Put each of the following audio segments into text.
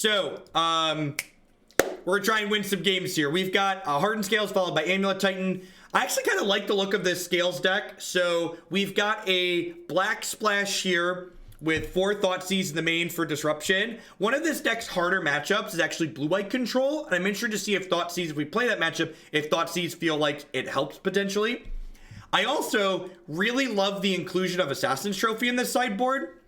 So, we're gonna try and win some games here. We've got Hardened Scales followed by Amulet Titan. I actually kind of like the look of this Scales deck. So we've got a black splash here with 4 Thoughtseize in the main for disruption. One of this deck's harder matchups is actually blue-white control, and I'm interested to see if Thoughtseize, if we play that matchup, if Thoughtseize feel like it helps potentially. I also really love the inclusion of Assassin's Trophy in this sideboard,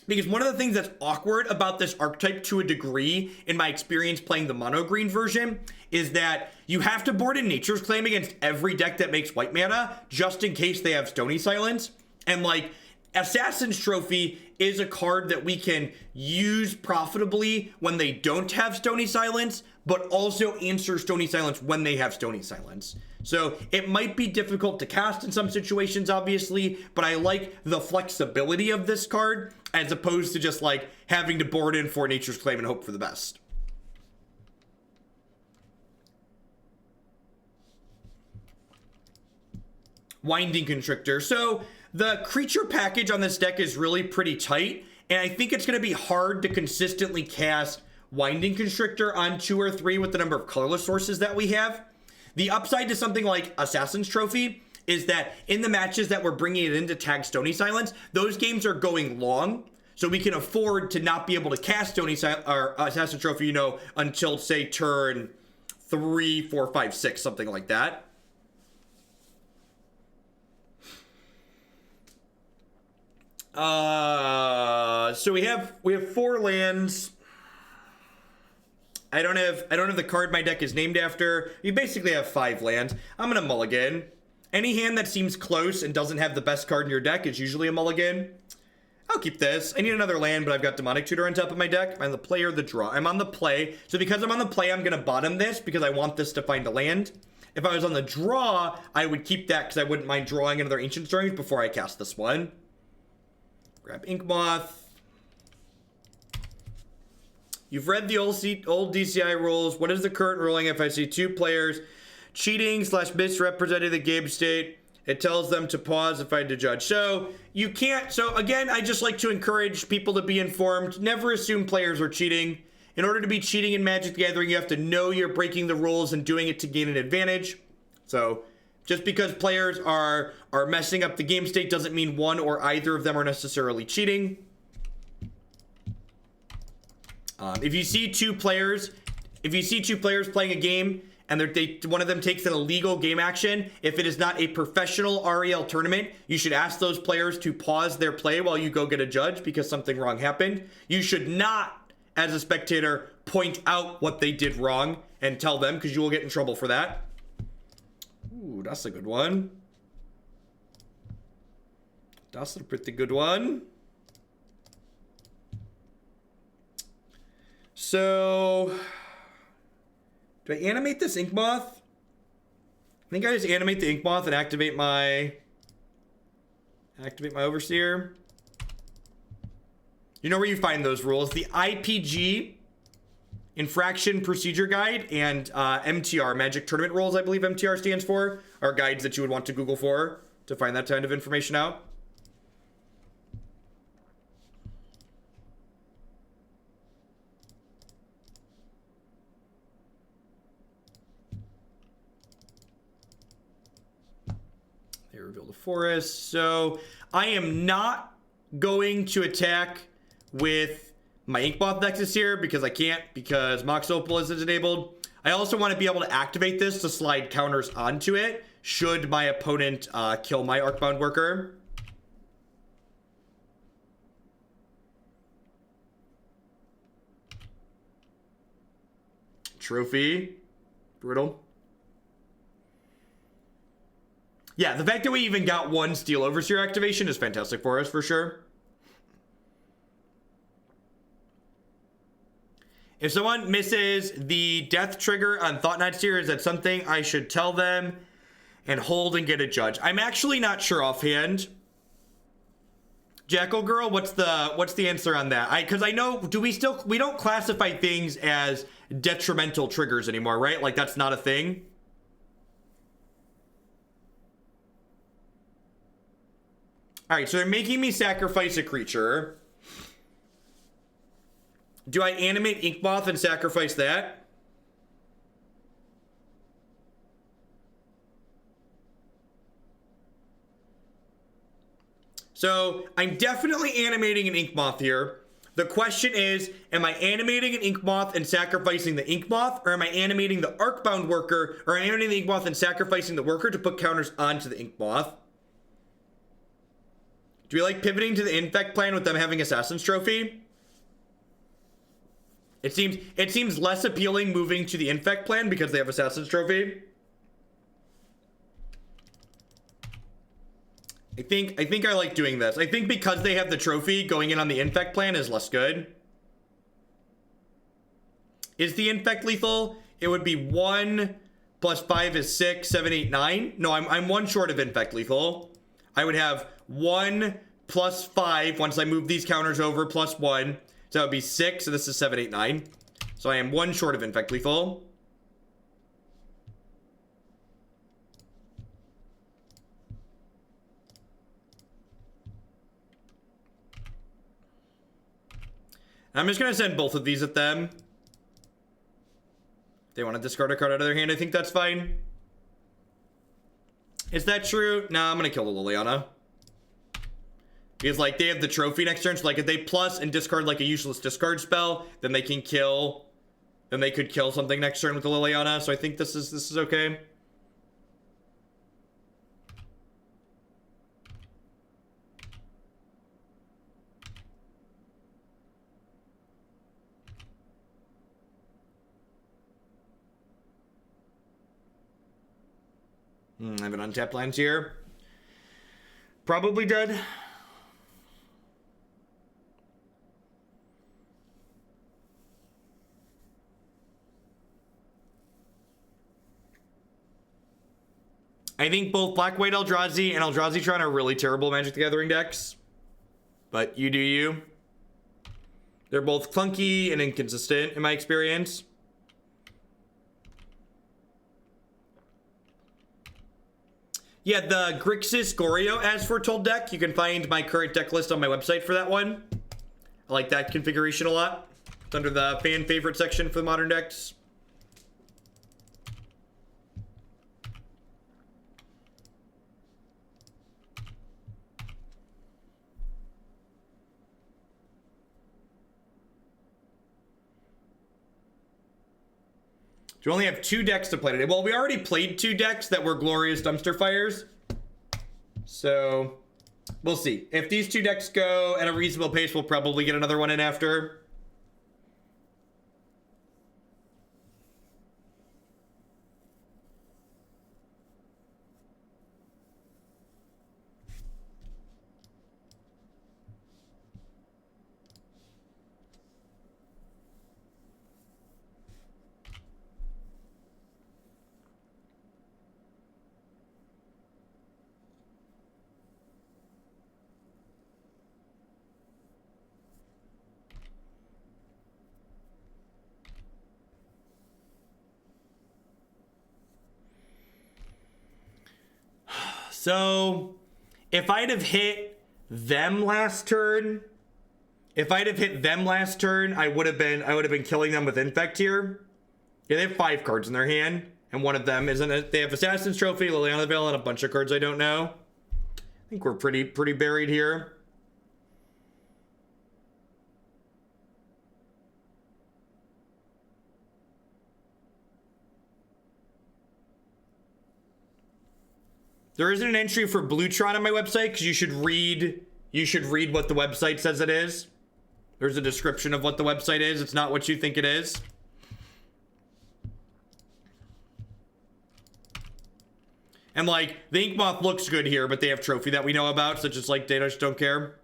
because one of the things that's awkward about this archetype to a degree, in my experience playing the mono green version, is that you have to board in Nature's Claim against every deck that makes white mana, just in case they have Stony Silence. And like, Assassin's Trophy is a card that we can use profitably when they don't have Stony Silence, but also answer Stony Silence when they have Stony Silence. So it might be difficult to cast in some situations, obviously, but I like the flexibility of this card as opposed to just like having to board in for Nature's Claim and hope for the best. Winding Constrictor. So the creature package on this deck is really pretty tight, and I think it's going to be hard to consistently cast Winding Constrictor on 2 or 3 with the number of colorless sources that we have. The upside to something like Assassin's Trophy is that in the matches that we're bringing it in to tag Stony Silence, those games are going long, so we can afford to not be able to cast Stony Silence or Assassin's Trophy, you know, until say turn 3, 4, 5, 6, something like that. So we have 4 lands. I don't have the card my deck is named after. You basically have 5 lands. I'm gonna mulligan. Any hand that seems close and doesn't have the best card in your deck is usually a mulligan. I'll keep this. I need another land, but I've got Demonic Tutor on top of my deck. I'm the play or the draw. I'm on the play. So because I'm on the play, I'm gonna bottom this because I want this to find a land. If I was on the draw, I would keep that because I wouldn't mind drawing another Ancient Stirrings before I cast this one. Grab Inkmoth. You've read the old DCI rules. What is the current ruling if I see 2 players cheating / misrepresenting the game state? It tells them to pause if I had to judge. So you can't. So again, I just like to encourage people to be informed. Never assume players are cheating. In order to be cheating in Magic the Gathering, you have to know you're breaking the rules and doing it to gain an advantage. So just because players are messing up the game state doesn't mean one or either of them are necessarily cheating. If you see two players playing a game and one of them takes an illegal game action, if it is not a professional REL tournament, you should ask those players to pause their play while you go get a judge because something wrong happened. You should not, as a spectator, point out what they did wrong and tell them because you will get in trouble for that. Ooh, that's a good one. That's a pretty good one. So, do I animate this Inkmoth? I think I just animate the Inkmoth and activate my Overseer. You know where you find those rules? The IPG, Infraction Procedure Guide, and MTR, Magic Tournament Rules, I believe MTR stands for, are guides that you would want to Google for to find that kind of information out. They reveal the forest. So I am not going to attack with my Inkmoth Nexus here because I can't, because Mox Opal isn't enabled. I also want to be able to activate this to slide counters onto it should my opponent kill my Arcbound Worker. Trophy. Brutal. Yeah, the fact that we even got one Steel Overseer activation is fantastic for us, for sure. If someone misses the death trigger on Thought Knot Seer, is that something I should tell them and hold and get a judge? I'm actually not sure offhand. Jackal Girl, what's the answer on that? Because I know, we don't classify things as detrimental triggers anymore, right? Like that's not a thing. All right, so they're making me sacrifice a creature. Do I animate Inkmoth and sacrifice that? So I'm definitely animating an Inkmoth here. The question is, am I animating an Inkmoth and sacrificing the Inkmoth, or am I animating the Arcbound Worker, or am I animating the Inkmoth and sacrificing the Worker to put counters onto the Inkmoth? Do we like pivoting to the Infect plan with them having Assassin's Trophy? It seems less appealing moving to the Infect plan because they have Assassin's Trophy. I think I like doing this. I think because they have the trophy, going in on the Infect plan is less good. Is the Infect lethal? It would be 1 plus 5 is 6, 7, 8, 9. No, I'm 1 short of Infect lethal. I would have 1 plus 5 once I move these counters over, plus 1. So that would be 6, so this is 7, 8, 9. So I am 1 short of Infect lethal. I'm just going to send both of these at them. If they want to discard a card out of their hand, I think that's fine. Is that true? Nah, I'm going to kill the Liliana. Because, like, they have the trophy next turn. So, like, if they plus and discard, like, a useless discard spell, then they can kill... Then they could kill something next turn with the Liliana. So I think this is okay. I have an untapped lands here. Probably dead. I think both Black-White Eldrazi and Eldrazi-Tron are really terrible Magic the Gathering decks. But you do you. They're both clunky and inconsistent in my experience. Yeah, the Grixis Goryo As Foretold deck. You can find my current deck list on my website for that one. I like that configuration a lot. It's under the fan favorite section for the modern decks. Do we only have 2 decks to play today? Well, we already played 2 decks that were Glorious Dumpster Fires. So, we'll see. If these 2 decks go at a reasonable pace, we'll probably get another one in after. So, if I'd have hit them last turn, I would have been killing them with Infect here. Yeah, they have 5 cards in their hand, and one of them isn't it. They have Assassin's Trophy, Liliana Veil, and a bunch of cards I don't know. I think we're pretty buried here. There isn't an entry for Bluetron on my website because you should read what the website says it is. There's a description of what the website is. It's not what you think it is. And like the Inkmoth looks good here, but they have trophy that we know about, so just like they just don't care.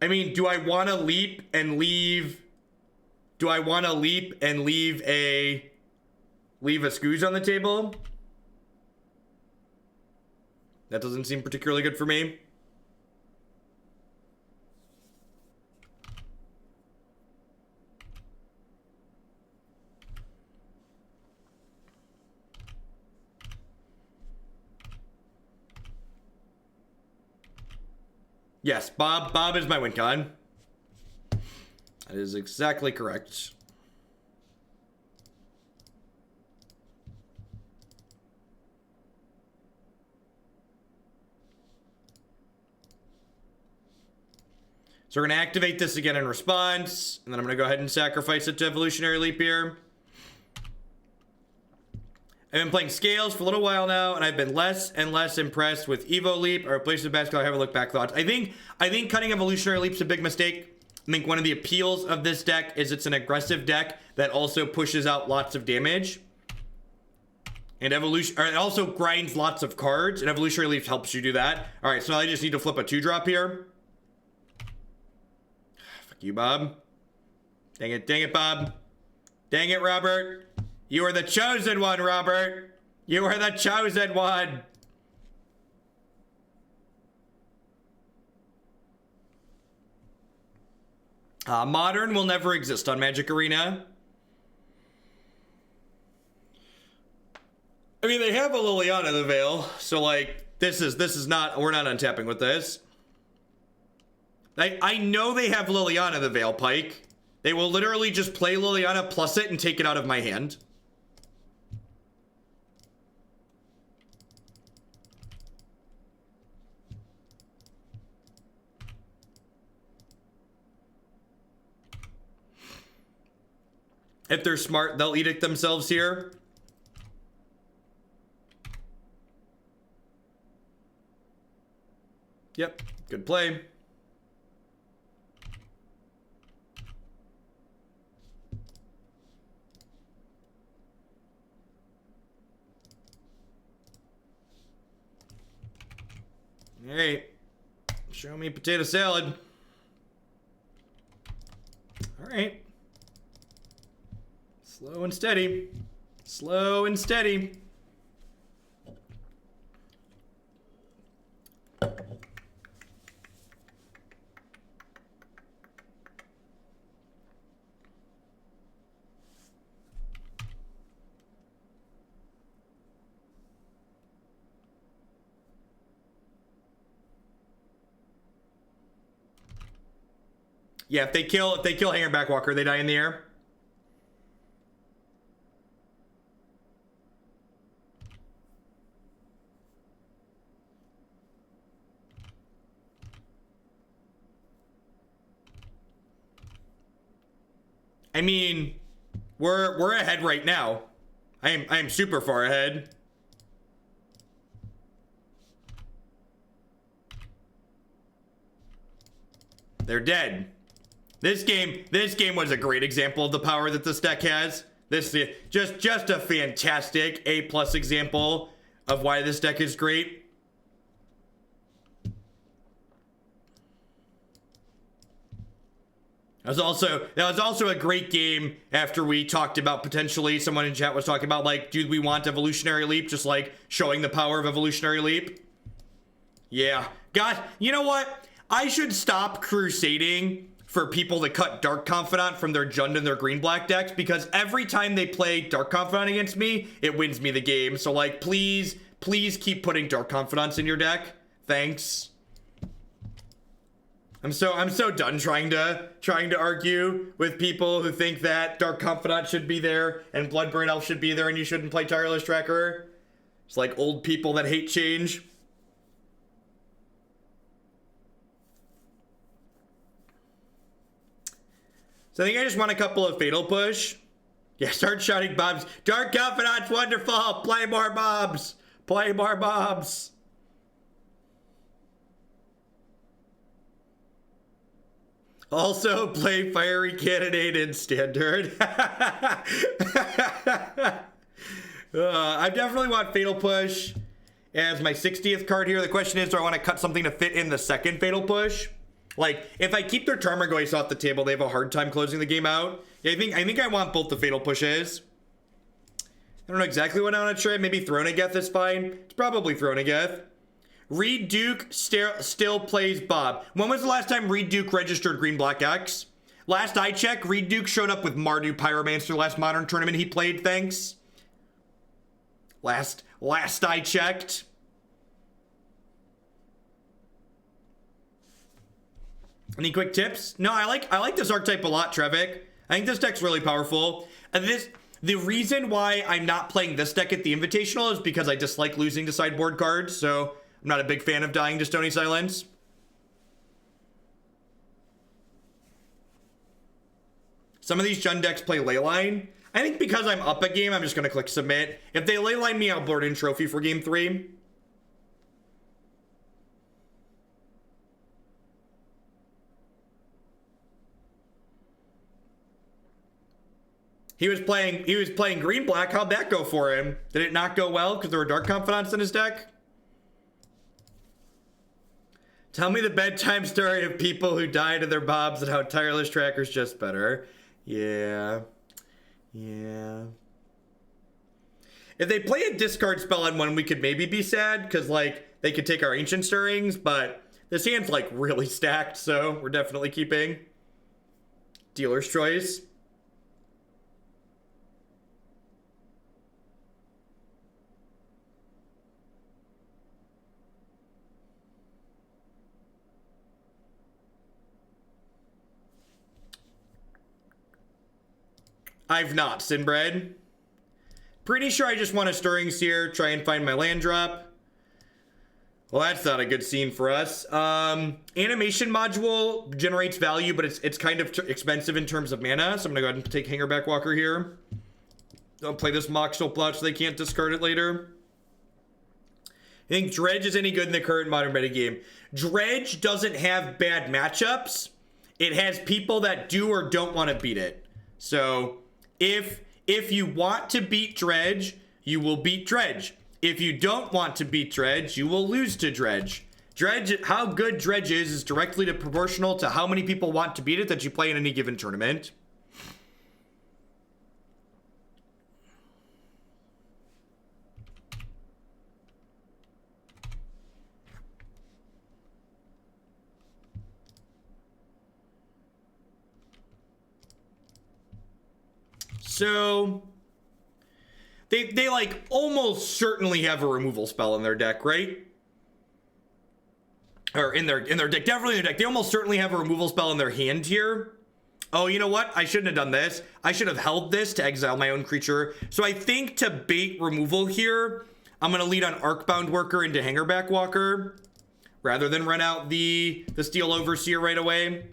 I mean, do I want to leap and leave? Do I want to leave a Scooge on the table? That doesn't seem particularly good for me. Yes, Bob is my win con. That is exactly correct. So we're going to activate this again in response, and then I'm going to go ahead and sacrifice it to Evolutionary Leap here. I've been playing Scales for a little while now, and I've been less and less impressed with Evo Leap. I replaced it with Basketball. Have a look back thoughts. I think cutting Evolutionary Leap's a big mistake. I think one of the appeals of this deck is it's an aggressive deck that also pushes out lots of damage. And it also grinds lots of cards, and Evolutionary Leap helps you do that. All right, so now I just need to flip a 2-drop here. Fuck you, Bob. Dang it, Bob. Dang it, Robert. You are the chosen one, Robert. You are the chosen one. Modern will never exist on Magic Arena. I mean, they have a Liliana the Veil, so like this is not, we're not untapping with this. I know they have Liliana the Veil, Pike. They will literally just play Liliana plus it and take it out of my hand. If they're smart, they'll edict themselves here. Yep, good play. All right, show me potato salad. All right. Slow and steady. Slow and steady. Yeah, if they kill Hangarback Walker, they die in the air. I mean, we're ahead right now. I am super far ahead. They're dead. This game was a great example of the power that this deck has. This is just a fantastic A+ example of why this deck is great. That was also a great game after we talked about potentially, someone in chat was talking about like, do we want Evolutionary Leap? Just like showing the power of Evolutionary Leap. Yeah. God, you know what? I should stop crusading for people to cut Dark Confidant from their Jund and their green-black decks, because every time they play Dark Confidant against me, it wins me the game. So like, please keep putting Dark Confidants in your deck. Thanks. I'm so done trying to argue with people who think that Dark Confidant should be there and Bloodbraid Elf should be there and you shouldn't play Tireless Tracker. It's like old people that hate change. So I think I just want a couple of Fatal Push. Yeah, start shouting Bobs. Dark Confidant's wonderful. Play more Bobs. Play more Bobs. Also, play Fiery Cannonade in Standard. I definitely want Fatal Push as my 60th card here. The question is, do I want to cut something to fit in the second Fatal Push? Like, if I keep their Tarmogoyf off the table, they have a hard time closing the game out. Yeah, I think I want both the Fatal Pushes. I don't know exactly what I want to try. Maybe Throne of Geth is fine. It's probably Throne of Geth. Reed Duke still plays Bob. When was the last time Reed Duke registered Green Black X? Last I checked, Reed Duke showed up with Mardu Pyromancer last Modern tournament he played, thanks. Last I checked. Any quick tips? No, I like this archetype a lot, Trevik. I think this deck's really powerful. And the reason why I'm not playing this deck at the Invitational is because I dislike losing to sideboard cards, so I'm not a big fan of dying to Stony Silence. Some of these Jund decks play Leyline. I think because I'm up a game, I'm just going to click submit. If they Leyline me, I'll board in trophy for game 3. He was playing green black. How'd that go for him? Did it not go well because there were Dark Confidants in his deck? Tell me the bedtime story of people who died of their bobs and how Tireless Tracker's just better. Yeah. If they play a discard spell on one, we could maybe be sad because like they could take our Ancient Stirrings, but this hand's like really stacked, so we're definitely keeping. Dealer's choice. I've not, Sinbred. Pretty sure I just want a Stirring Seer, try and find my land drop. Well, that's not a good scene for us. Animation module generates value, but it's kind of expensive in terms of mana, so I'm gonna go ahead and take Hangarback Walker here. Don't play this Mox Opal so they can't discard it later. I think Dredge is any good in the current modern metagame. Dredge doesn't have bad matchups. It has people that do or don't want to beat it. So if you want to beat Dredge, you will beat Dredge. If you don't want to beat Dredge, you will lose to Dredge. Dredge, how good Dredge is directly proportional to how many people want to beat it that you play in any given tournament. So they like almost certainly have a removal spell in their deck, right? Or in their deck, definitely in their deck. They almost certainly have a removal spell in their hand here. Oh, you know what? I shouldn't have done this. I should have held this to exile my own creature. So I think to bait removal here, I'm gonna lead on Arcbound Worker into Hangarback Walker rather than run out the Steel Overseer right away.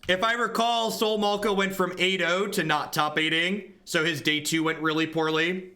If I recall, Sol Malka went from 8-0 to not top 8ing, so his day 2 went really poorly.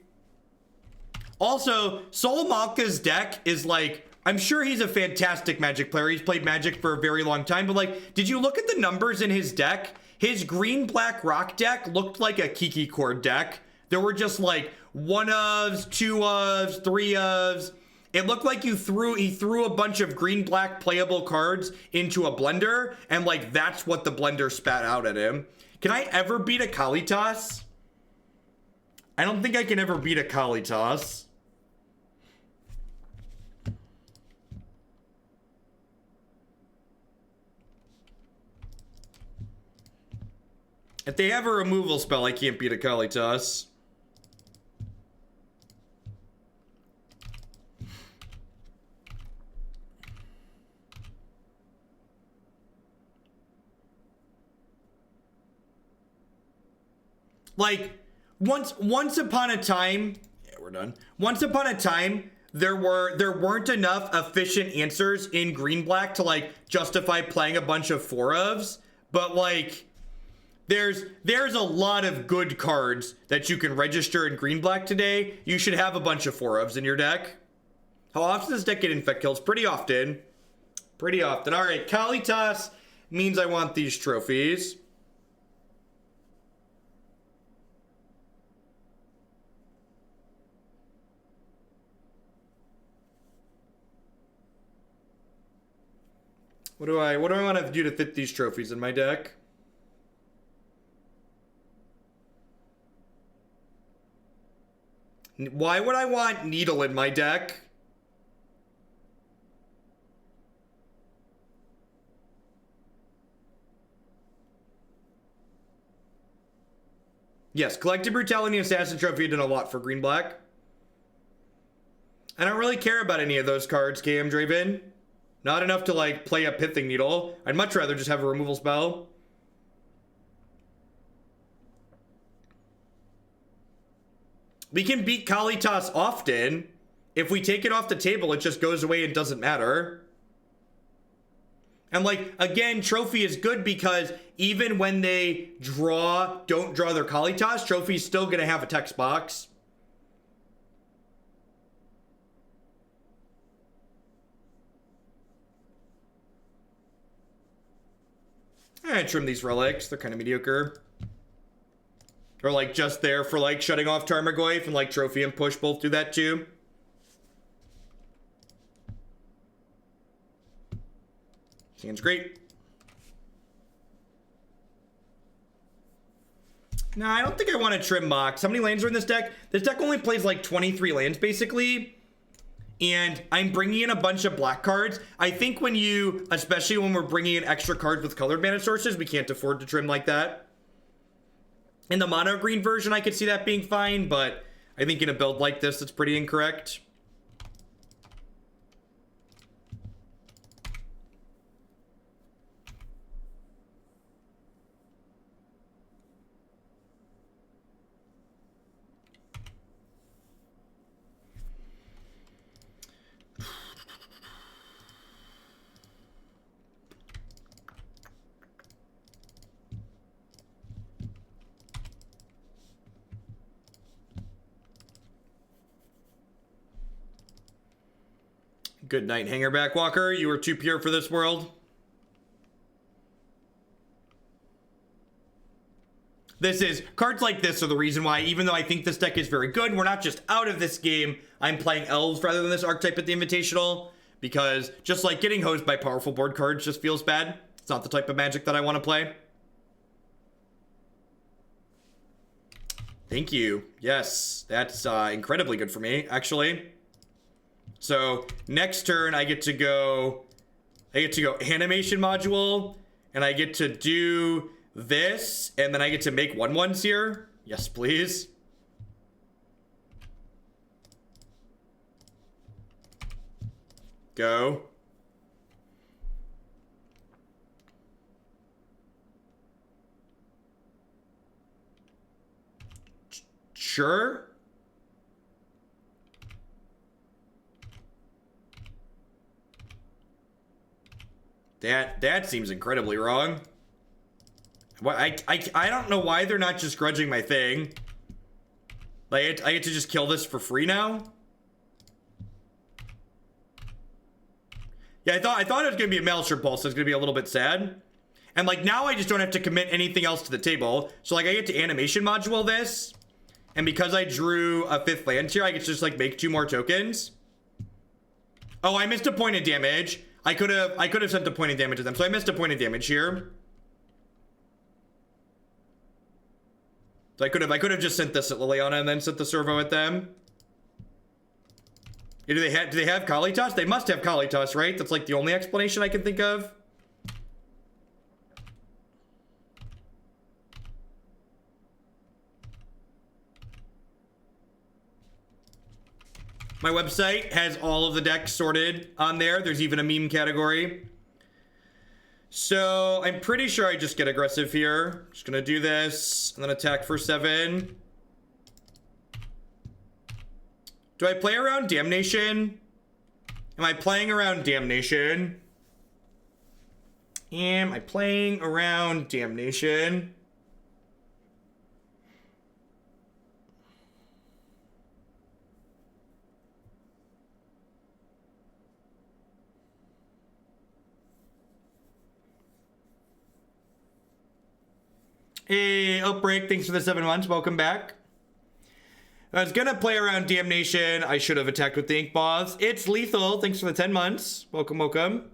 Also, Sol Malka's deck is like, I'm sure he's a fantastic Magic player. He's played Magic for a very long time, but like, did you look at the numbers in his deck? His green-black rock deck looked like a Kiki Chord deck. There were just like 1 ofs, 2 ofs, 3 ofs. It looked like he threw a bunch of green-black playable cards into a blender, and like that's what the blender spat out at him. Can I ever beat a Kalitas? I don't think I can ever beat a Kalitas. If they have a removal spell, I can't beat a Kalitas. Like, once upon a time, yeah, we're done. Once upon a time, there weren't enough efficient answers in green-black to, like, justify playing a bunch of 4-ofs. But, like, there's a lot of good cards that you can register in green-black today. You should have a bunch of 4-ofs in your deck. How often does this deck get infect kills? Pretty often. Pretty often. All right, Kalitas means I want these trophies. What do I want to do to fit these trophies in my deck? Why would I want Needle in my deck? Yes, Collective Brutality and Assassin Trophy did a lot for green-black. I don't really care about any of those cards, KM Draven. Not enough to, like, play a Pithing Needle. I'd much rather just have a removal spell. We can beat Kalitas often. If we take it off the table, it just goes away and doesn't matter. And, like, again, Trophy is good because even when they don't draw their Kalitas, Trophy's still going to have a text box. I trim these relics. They're kind of mediocre. Or, like, just there for, like, shutting off Tarmogoyf, and, like, Trophy and Push both do that, too. Seems great. No, I don't think I want to trim Mox. How many lands are in this deck? This deck only plays, like, 23 lands, basically. And I'm bringing in a bunch of black cards. I think especially when we're bringing in extra cards with colored mana sources, we can't afford to trim like that. In the mono green version, I could see that being fine, but I think in a build like this, it's pretty incorrect. Good night, Hangarback Walker. You are too pure for this world. Cards like this are the reason why, even though I think this deck is very good, we're not just out of this game. I'm playing elves rather than this archetype at the Invitational, because just like getting hosed by powerful board cards just feels bad. It's not the type of Magic that I want to play. Thank you. Yes, that's incredibly good for me, actually. So next turn, I get to go animation module, and I get to do this, and then I get to make 1/1s here. Yes, please. Go. Sure. That seems incredibly wrong. I don't know why they're not just grudging my thing. Like, I get to just kill this for free now? Yeah, I thought it was gonna be a Maelstrom Pulse, so it's gonna be a little bit sad. And like now I just don't have to commit anything else to the table. So like I get to animation module this. And because I drew a 5th land here, I get to just like make 2 more tokens. Oh, I missed a point of damage. I could have sent a point of damage to them, so I missed a point of damage here. So I could have just sent this at Liliana and then sent the servo at them. Yeah, do they have Kalitas? They must have Kalitas, right? That's like the only explanation I can think of. My website has all of the decks sorted on there. There's even a meme category. So I'm pretty sure I just get aggressive here. Just gonna do this and then attack for 7. Do I play around Damnation? Am I playing around Damnation? Am I playing around Damnation? Hey, Outbreak, thanks for the 7 months. Welcome back. I was gonna play around Damnation. I should have attacked with the Inkmoths. It's lethal. Thanks for the 10 months. Welcome, welcome.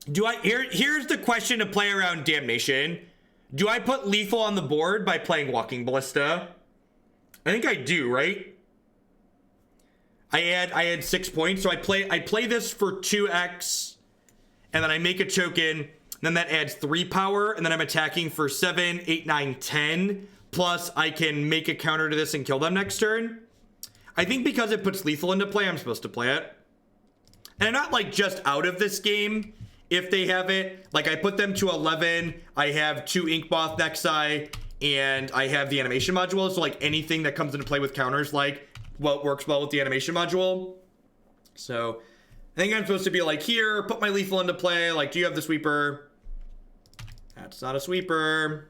Here's the question to play around Damnation. Do I put lethal on the board by playing Walking Ballista? I think I do, right? I add 6 points, so I play this for 2x, and then I make a token, then that adds 3 power, and then I'm attacking for 7, 8, 9, 10. Plus, I can make a counter to this and kill them next turn. I think because it puts lethal into play, I'm supposed to play it. And I'm not like just out of this game if they have it. Like I put them to 11. I have 2 Inkmoth Nexus, and I have the animation module. So like anything that comes into play with counters, like what works well with the animation module. So I think I'm supposed to be like here, put my lethal into play. Like, do you have the sweeper? That's not a sweeper.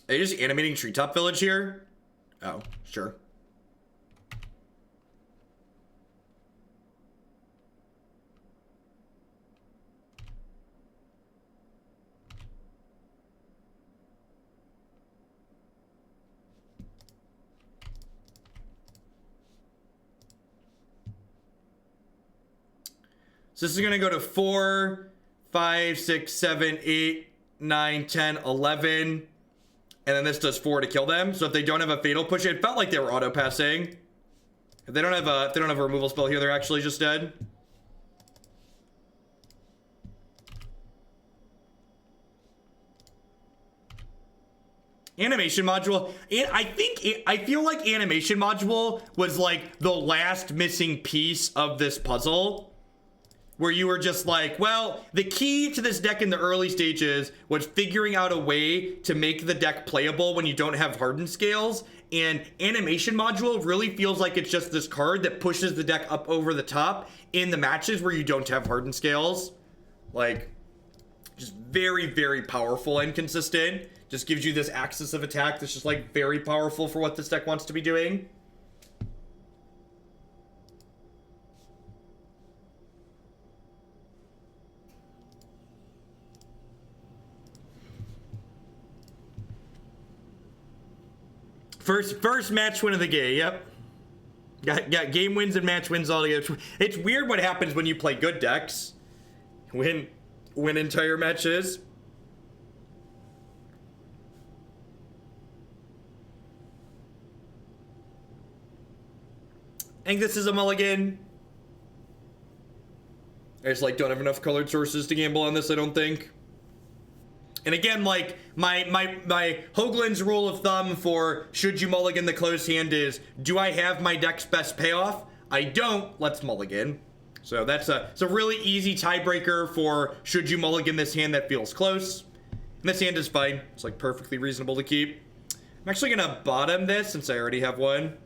Are you just animating Treetop Village here? Oh, sure. So this is going to go to 4, 5, 6, 7, 8, 9, 10, 11. And then this does 4 to kill them. So if they don't have a fatal push, it felt like they were auto passing. If they don't have a removal spell here, they're actually just dead. Animation module. I feel like animation module was like the last missing piece of this puzzle. Where you were just like, well, the key to this deck in the early stages was figuring out a way to make the deck playable when you don't have Hardened Scales. And animation module really feels like it's just this card that pushes the deck up over the top in the matches where you don't have Hardened Scales. Like, just very, very powerful and consistent. Just gives you this axis of attack that's just like very powerful for what this deck wants to be doing. First match win of the game. Yep. Got game wins and match wins all together. It's weird what happens when you play good decks. Win entire matches. I think this is a mulligan. I just like don't have enough colored sources to gamble on this, I don't think. And again, like, my Hoagland's rule of thumb for should you mulligan the closed hand is, do I have my deck's best payoff? I don't, let's mulligan. So it's a really easy tiebreaker for should you mulligan this hand that feels close. And this hand is fine. It's like perfectly reasonable to keep. I'm actually gonna bottom this since I already have one.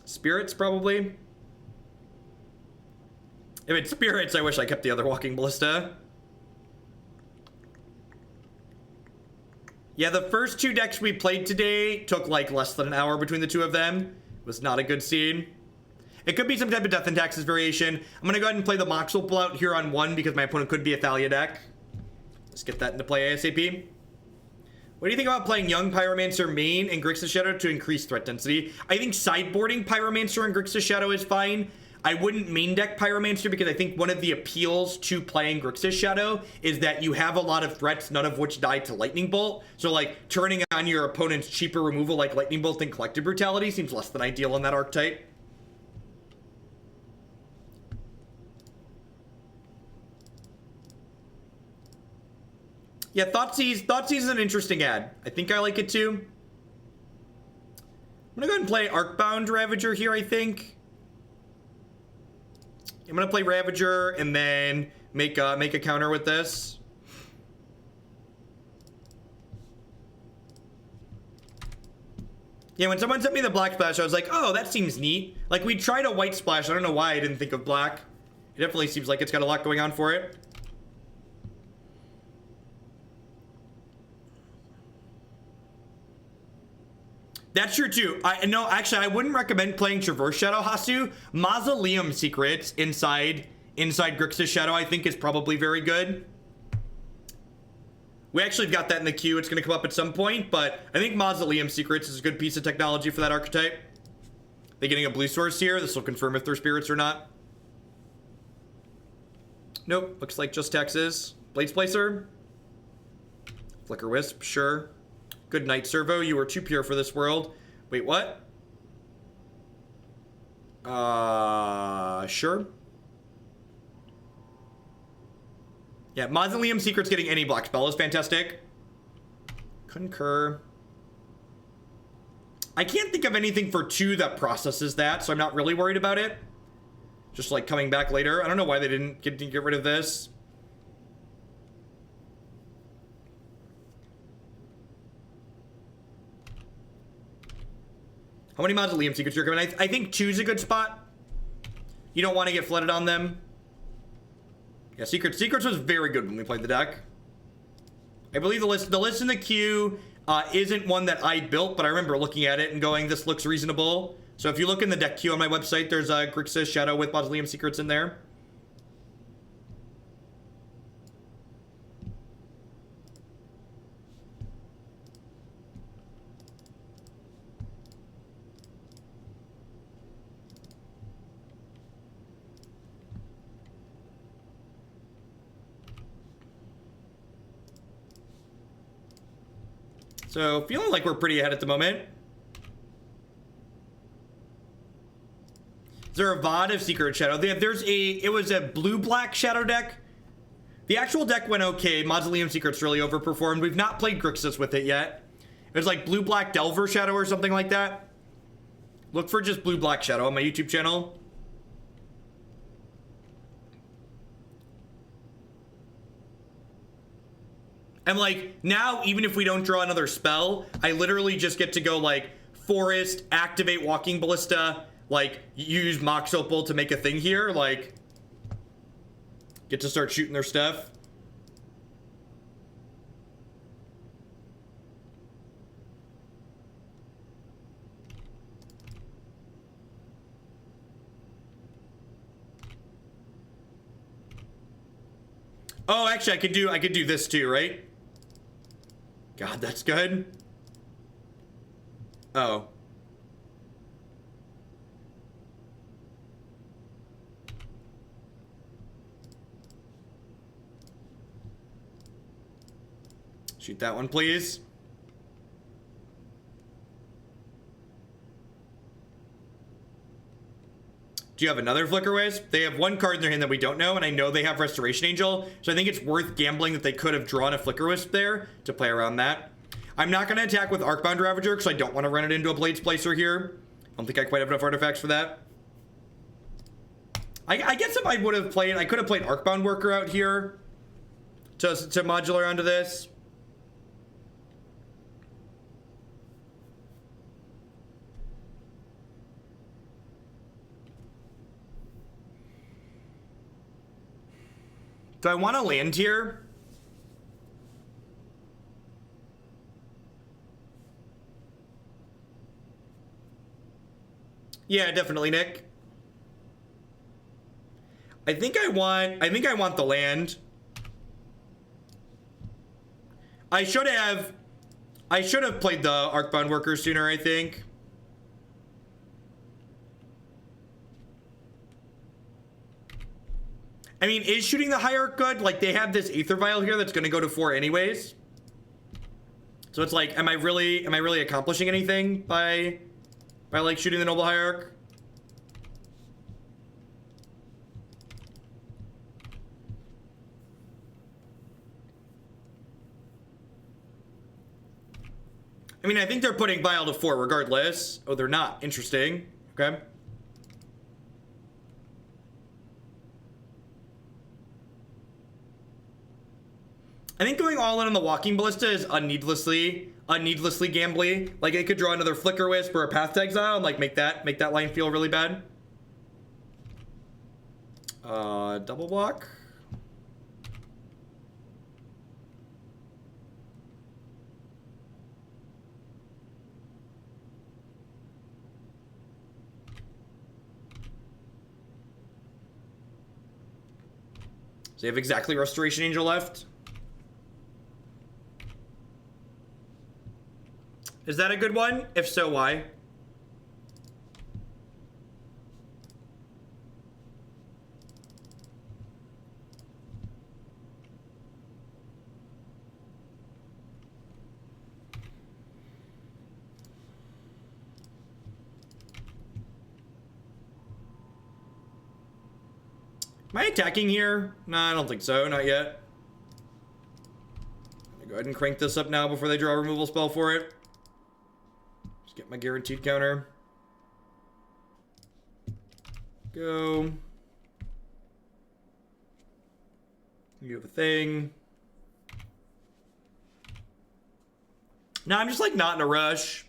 Spirits, probably. If it's spirits, I wish I kept the other Walking Ballista. Yeah, the first 2 decks we played today took like less than an hour between the 2 of them. It was not a good scene. It could be some type of Death and Taxes variation. I'm gonna go ahead and play the Mox Opal out here on 1 because my opponent could be a Thalia deck. Let's get that into play ASAP. What do you think about playing Young Pyromancer main and Grixis Shadow to increase threat density? I think sideboarding Pyromancer and Grixis Shadow is fine. I wouldn't main deck Pyromancer because I think one of the appeals to playing Grixis Shadow is that you have a lot of threats, none of which die to Lightning Bolt. So like turning on your opponent's cheaper removal like Lightning Bolt and Collective Brutality seems less than ideal in that archetype. Yeah, Thoughtseize is an interesting ad. I think I like it too. I'm gonna go ahead and play Arcbound Ravager here, I think. I'm gonna play Ravager and then make a counter with this. Yeah, when someone sent me the black splash, I was like, oh, that seems neat. Like, we tried a white splash. I don't know why I didn't think of black. It definitely seems like it's got a lot going on for it. That's true too. No, actually, I wouldn't recommend playing Traverse Shadow Hasu. Mausoleum Secrets inside Grixis Shadow, I think, is probably very good. We actually got that in the queue. It's going to come up at some point, but I think Mausoleum Secrets is a good piece of technology for that archetype. They're getting a blue source here. This will confirm if they're spirits or not. Nope, looks like just Texas. Blades Placer. Flicker Wisp, sure. Good night, Servo. You are too pure for this world. Wait, what? Sure. Yeah, Mausoleum Secrets getting any black spell is fantastic. Concur. I can't think of anything for 2 that processes that, so I'm not really worried about it. Just like coming back later. I don't know why they didn't get rid of this. How many Mausoleum Secrets you're coming? I think 2's a good spot. You don't want to get flooded on them. Yeah, Secrets was very good when we played the deck. I believe the list in the queue isn't one that I built, but I remember looking at it and going, this looks reasonable. So if you look in the deck queue on my website, there's a Grixis Shadow with Mausoleum Secrets in there. So feeling like we're pretty ahead at the moment. Is there a VOD of Secret Shadow? It was a blue-black Shadow deck. The actual deck went okay. Mausoleum Secrets really overperformed. We've not played Grixis with it yet. It was like blue-black Delver Shadow or something like that. Look for just blue-black Shadow on my YouTube channel. And like, now, even if we don't draw another spell, I literally just get to go like, Forest, activate Walking Ballista, like, use Mox Opal to make a thing here, like, get to start shooting their stuff. Oh, actually, I could do this too, right? God, that's good. Oh. Shoot that one, please. Do you have another Flicker Wisp? They have one card in their hand that we don't know, and I know they have Restoration Angel, so I think it's worth gambling that they could have drawn a Flicker Wisp there to play around that. I'm not going to attack with Arcbound Ravager because I don't want to run it into a Blades Placer here. I don't think I quite have enough artifacts for that. I guess if I would have played, I could have played Arcbound Worker out here to modular onto this. Do I want to land here? Yeah, definitely, Nick. I think I want the land. I should have played the Arcbound Worker sooner, I think. I mean, is shooting the Hierarch good? Like, they have this Aether Vial here that's going to go to 4 anyways. So it's like, am I really accomplishing anything by like shooting the Noble Hierarch? I mean, I think they're putting Vial to 4 regardless. Oh, they're not. Interesting. Okay. I think going all in on the Walking Ballista is unneedlessly gambly. Like, it could draw another Flicker Wisp or a Path to Exile and like make that line feel really bad. Double block. So you have exactly Restoration Angel left. Is that a good one? If so, why? Am I attacking here? No, I don't think so. Not yet. Go ahead and crank this up now before they draw a removal spell for it. Just get my guaranteed counter. Go. You have a thing. No, I'm just like not in a rush.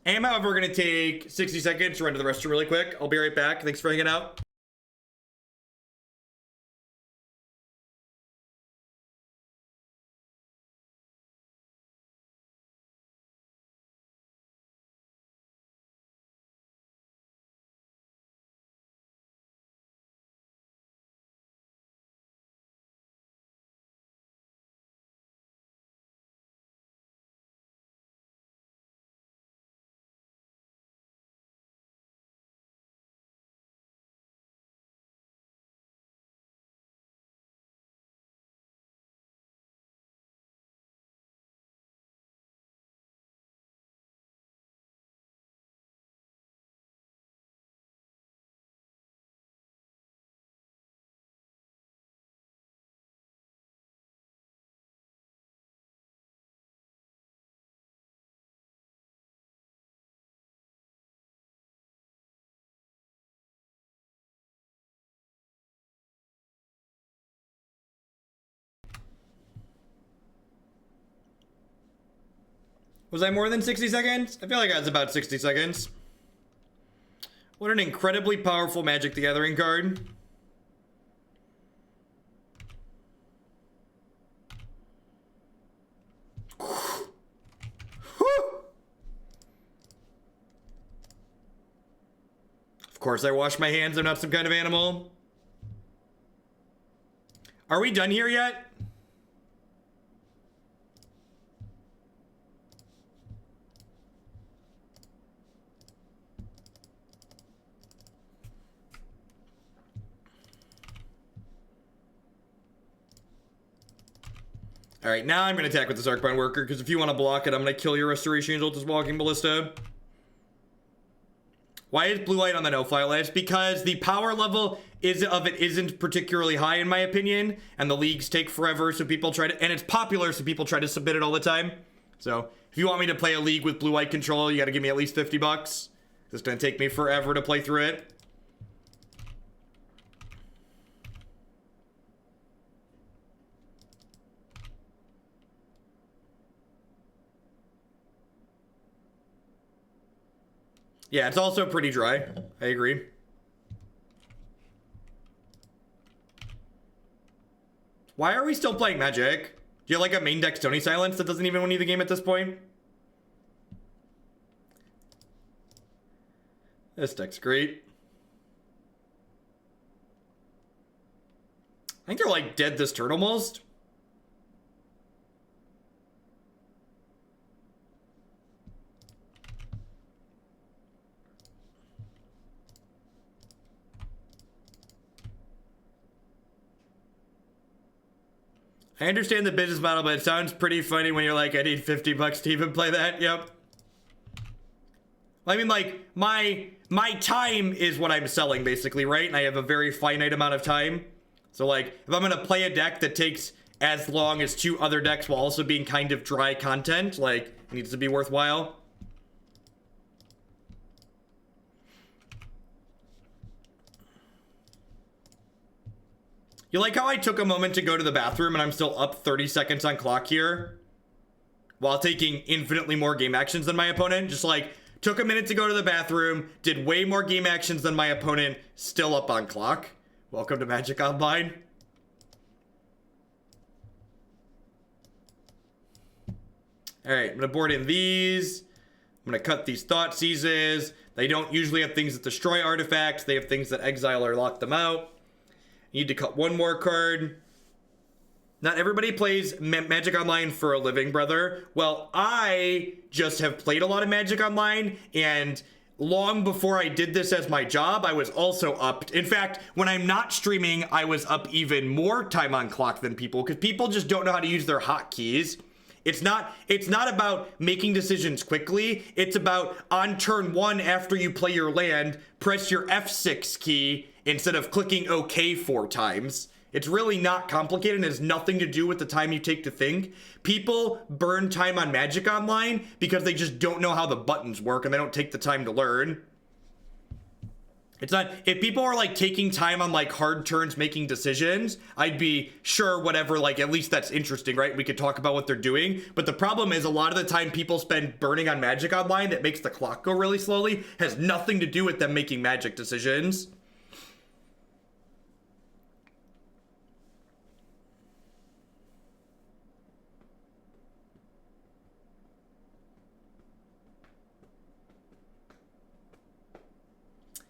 I am, however, going to take 60 seconds to run to the restroom really quick. I'll be right back. Thanks for hanging out. Was I more than 60 seconds? I feel like I was about 60 seconds. What an incredibly powerful Magic the Gathering card. Of course I wash my hands. I'm not some kind of animal. Are we done here yet? All right, now I'm going to attack with this Arcbound Worker, because if you want to block it, I'm going to kill your Restoration Angel with this Walking Ballista. Why is blue-white on the no-fly list? Because the power level isn't particularly high, in my opinion, and the leagues take forever, so people try to... And it's popular, so people try to submit it all the time. So, if you want me to play a league with blue-white control, you got to give me at least 50 bucks. It's going to take me forever to play through it. Yeah, it's also pretty dry. I agree. Why are we still playing Magic? Do you have like a main deck Stony Silence that doesn't even win you the game at this point? This deck's great. I think they're like dead this turn almost. I understand the business model, but it sounds pretty funny when you're like, I need 50 bucks to even play that. Yep. I mean, like, my time is what I'm selling, basically, right? And I have a very finite amount of time. So, like, if I'm going to play a deck that takes as long as 2 other decks while also being kind of dry content, like, it needs to be worthwhile. You like how I took a moment to go to the bathroom and I'm still up 30 seconds on clock here? While taking infinitely more game actions than my opponent? Just like, took a minute to go to the bathroom, did way more game actions than my opponent, still up on clock. Welcome to Magic Online. Alright, I'm gonna board in these. I'm gonna cut these Thoughtseizes. They don't usually have things that destroy artifacts. They have things that exile or lock them out. Need to cut one more card. Not everybody plays Magic Online for a living, brother. Well, I just have played a lot of Magic Online, and long before I did this as my job, I was also up. In fact, when I'm not streaming, I was up even more time on clock than people, because people just don't know how to use their hotkeys. It's not about making decisions quickly. It's about on turn 1 after you play your land, press your F6 key instead of clicking OK 4 times. It's really not complicated and has nothing to do with the time you take to think. People burn time on Magic Online because they just don't know how the buttons work and they don't take the time to learn. It's not, if people are like taking time on like hard turns making decisions, I'd be sure whatever, like at least that's interesting, right? We could talk about what they're doing. But the problem is a lot of the time people spend burning on Magic Online that makes the clock go really slowly has nothing to do with them making Magic decisions.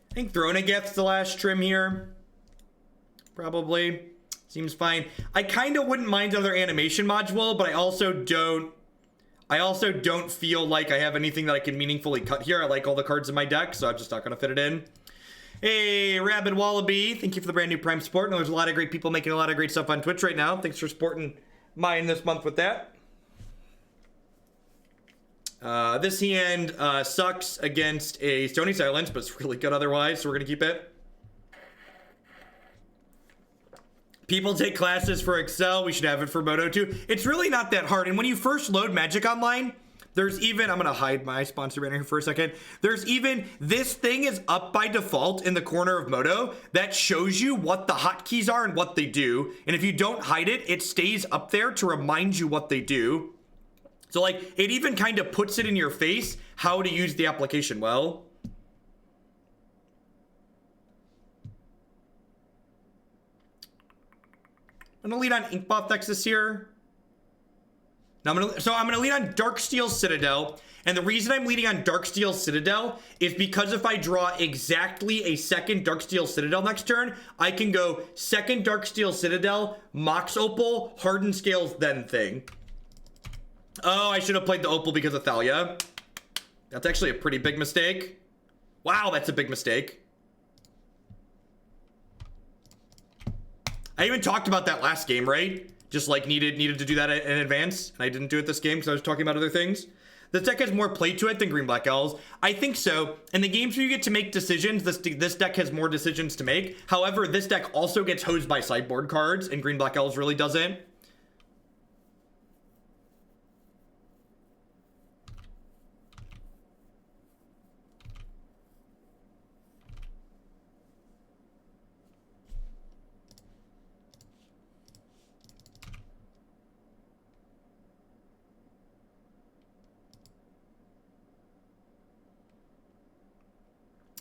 I think Throne of Geth's the last trim here. Probably. Seems fine. I kind of wouldn't mind another animation module, but I also don't feel like I have anything that I can meaningfully cut here. I like all the cards in my deck, so I'm just not going to fit it in. Hey, Rabid Wallaby. Thank you for the brand new Prime support. No, there's a lot of great people making a lot of great stuff on Twitch right now. Thanks for supporting mine this month with that. This hand sucks against a Stony Silence, but it's really good otherwise, so we're gonna keep it. People take classes for Excel. We should have it for Moto too. It's really not that hard. And when you first load Magic Online, there's even, I'm gonna hide my sponsor banner here for a second. There's even, this thing is up by default in the corner of Moto that shows you what the hotkeys are and what they do. And if you don't hide it, it stays up there to remind you what they do. So like, it even kind of puts it in your face how to use the application well. I'm gonna lead on Inkmoth Nexus here. Now I'm gonna lead on Darksteel Citadel. And the reason I'm leading on Darksteel Citadel is because if I draw exactly a second Darksteel Citadel next turn, I can go second Darksteel Citadel, Mox Opal, Hardened Scales, then thing. Oh, I should have played the Opal because of Thalia. That's actually a pretty big mistake. Wow, that's a big mistake. I even talked about that last game, right? Just like needed to do that in advance, and I didn't do it this game because I was talking about other things. This deck has more play to it than Green Black Elves. I think so. In the games where you get to make decisions, this deck has more decisions to make. However, this deck also gets hosed by sideboard cards, and Green Black Elves really doesn't.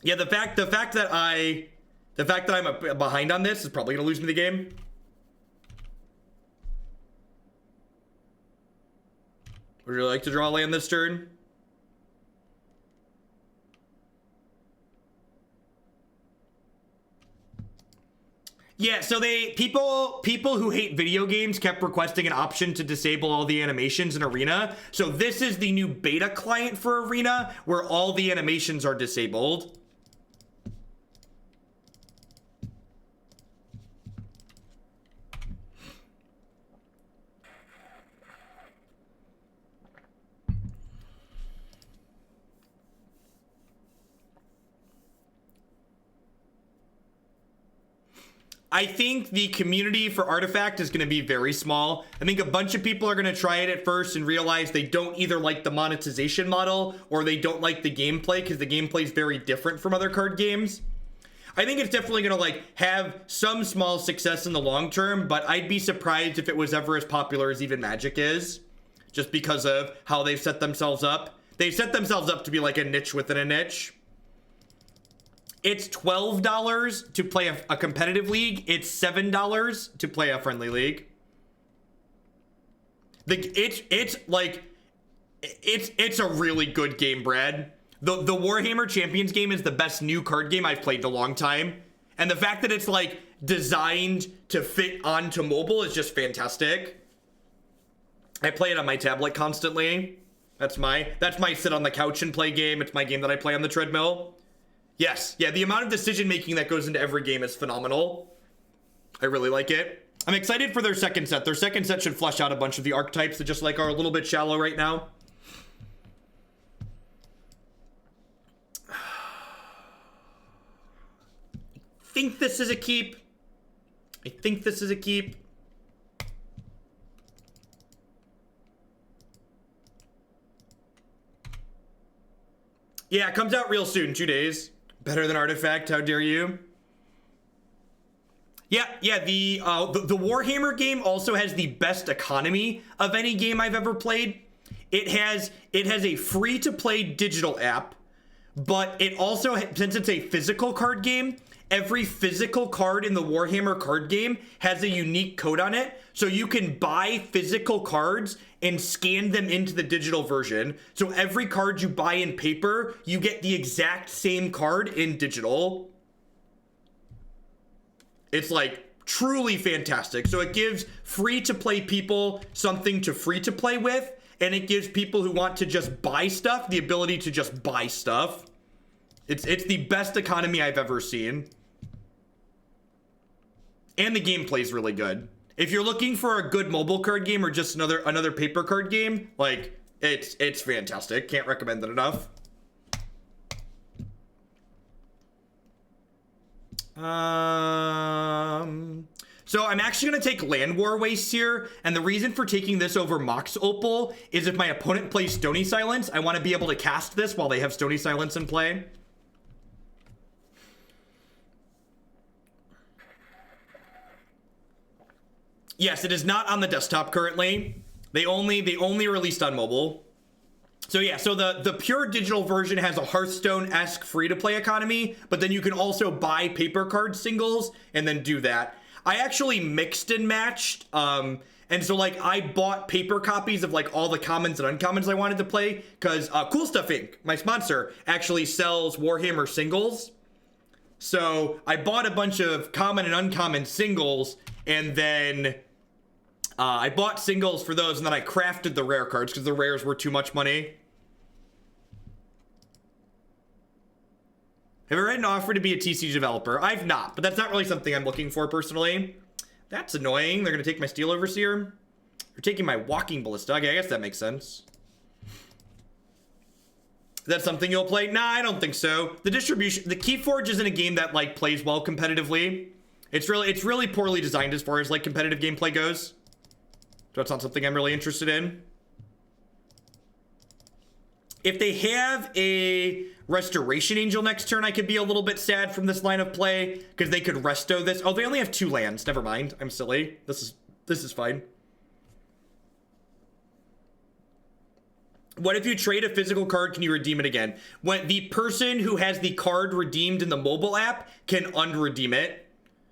Yeah, the fact that I'm behind on this is probably gonna lose me the game. Would you like to draw a land this turn? Yeah, so people who hate video games kept requesting an option to disable all the animations in Arena. So this is the new beta client for Arena where all the animations are disabled. I think the community for Artifact is going to be very small. I think a bunch of people are going to try it at first and realize they don't either like the monetization model or they don't like the gameplay because the gameplay is very different from other card games. I think it's definitely going to like have some small success in the long term, but I'd be surprised if it was ever as popular as even Magic is, just because of how they've set themselves up. They've set themselves up to be like a niche within a niche. It's $12 to play a competitive league. It's $7 to play a friendly league. It's a really good game, Brad. The Warhammer Champions game is the best new card game I've played in a long time. And the fact that it's like designed to fit onto mobile is just fantastic. I play it on my tablet constantly. That's my sit on the couch and play game. It's my game that I play on the treadmill. Yes, yeah, the amount of decision making that goes into every game is phenomenal. I really like it. I'm excited for their second set. Their second set should flesh out a bunch of the archetypes that just like are a little bit shallow right now. I think this is a keep. I think this is a keep. Yeah, it comes out real soon, 2 days. Better than Artifact, how dare you? Yeah, the Warhammer game also has the best economy of any game I've ever played. It has a free-to-play digital app, but it also, since it's a physical card game, every physical card in the Warhammer card game has a unique code on it, so you can buy physical cards and scan them into the digital version. So every card you buy in paper, you get the exact same card in digital. It's like truly fantastic. So it gives free-to-play people something to free-to-play with, and it gives people who want to just buy stuff the ability to just buy stuff. It's the best economy I've ever seen. And the gameplay is really good. If you're looking for a good mobile card game or just another paper card game, like it's fantastic. Can't recommend that enough. So I'm actually going to take Llanowar Wastes here, and the reason for taking this over Mox Opal is if my opponent plays Stony Silence, I want to be able to cast this while they have Stony Silence in play. Yes, it is not on the desktop currently. They only released on mobile. So yeah, so the pure digital version has a Hearthstone-esque free-to-play economy, but then you can also buy paper card singles and then do that. I actually mixed and matched, and so like I bought paper copies of like all the commons and uncommons I wanted to play, because Cool Stuff Inc., my sponsor, actually sells Warhammer singles. So I bought a bunch of common and uncommon singles, and then I bought singles for those, and then I crafted the rare cards because the rares were too much money. Have you read an offer to be a TCG developer? I've not, but that's not really something I'm looking for personally. That's annoying. They're going to take my Steel Overseer. They're taking my Walking Ballista. Okay, I guess that makes sense. Is that something you'll play? Nah, I don't think so. The distribution, the Keyforge isn't a game that like plays well competitively. It's really poorly designed as far as like competitive gameplay goes. So that's not something I'm really interested in. If they have a Restoration Angel next turn, I could be a little bit sad from this line of play, because they could resto this. Oh, they only have 2 lands. Never mind. I'm silly. This is fine. What if you trade a physical card, can you redeem it again? When the person who has the card redeemed in the mobile app can unredeem it.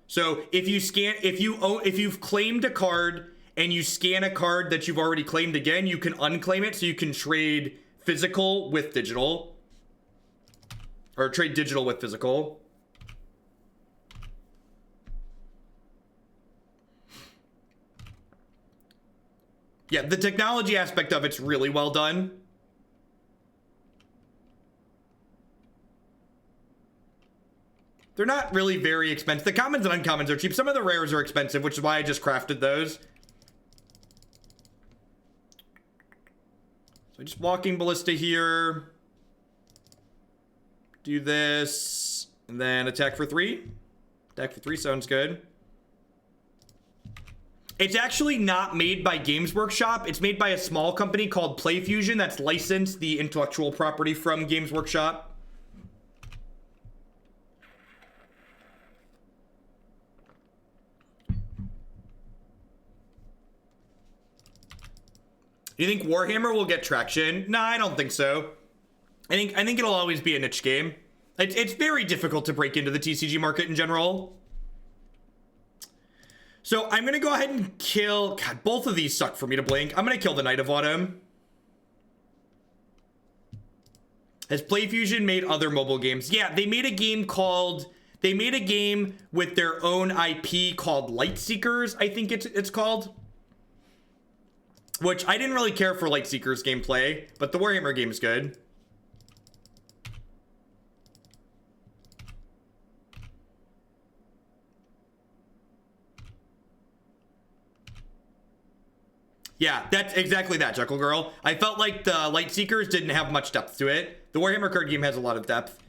So if you've claimed a card and you scan a card that you've already claimed again, you can unclaim it, so you can trade physical with digital. Or trade digital with physical. Yeah, the technology aspect of it's really well done. They're not really very expensive. The commons and uncommons are cheap. Some of the rares are expensive, which is why I just crafted those. So just Walking Ballista here. Do this, and then attack for 3. Attack for 3 sounds good. It's actually not made by Games Workshop. It's made by a small company called PlayFusion that's licensed the intellectual property from Games Workshop. You think Warhammer will get traction? Nah, I don't think so. I think it'll always be a niche game. It's very difficult to break into the TCG market in general. So I'm going to go ahead and kill... God, both of these suck for me to blink. I'm going to kill the Knight of Autumn. Has PlayFusion made other mobile games? Yeah, they made a game called... they made a game with their own IP called Lightseekers, I think it's called. Which I didn't really care for Lightseekers gameplay, but the Warhammer game is good. Yeah, that's exactly that, Jekyll Girl. I felt like the Lightseekers didn't have much depth to it. The Warhammer card game has a lot of depth.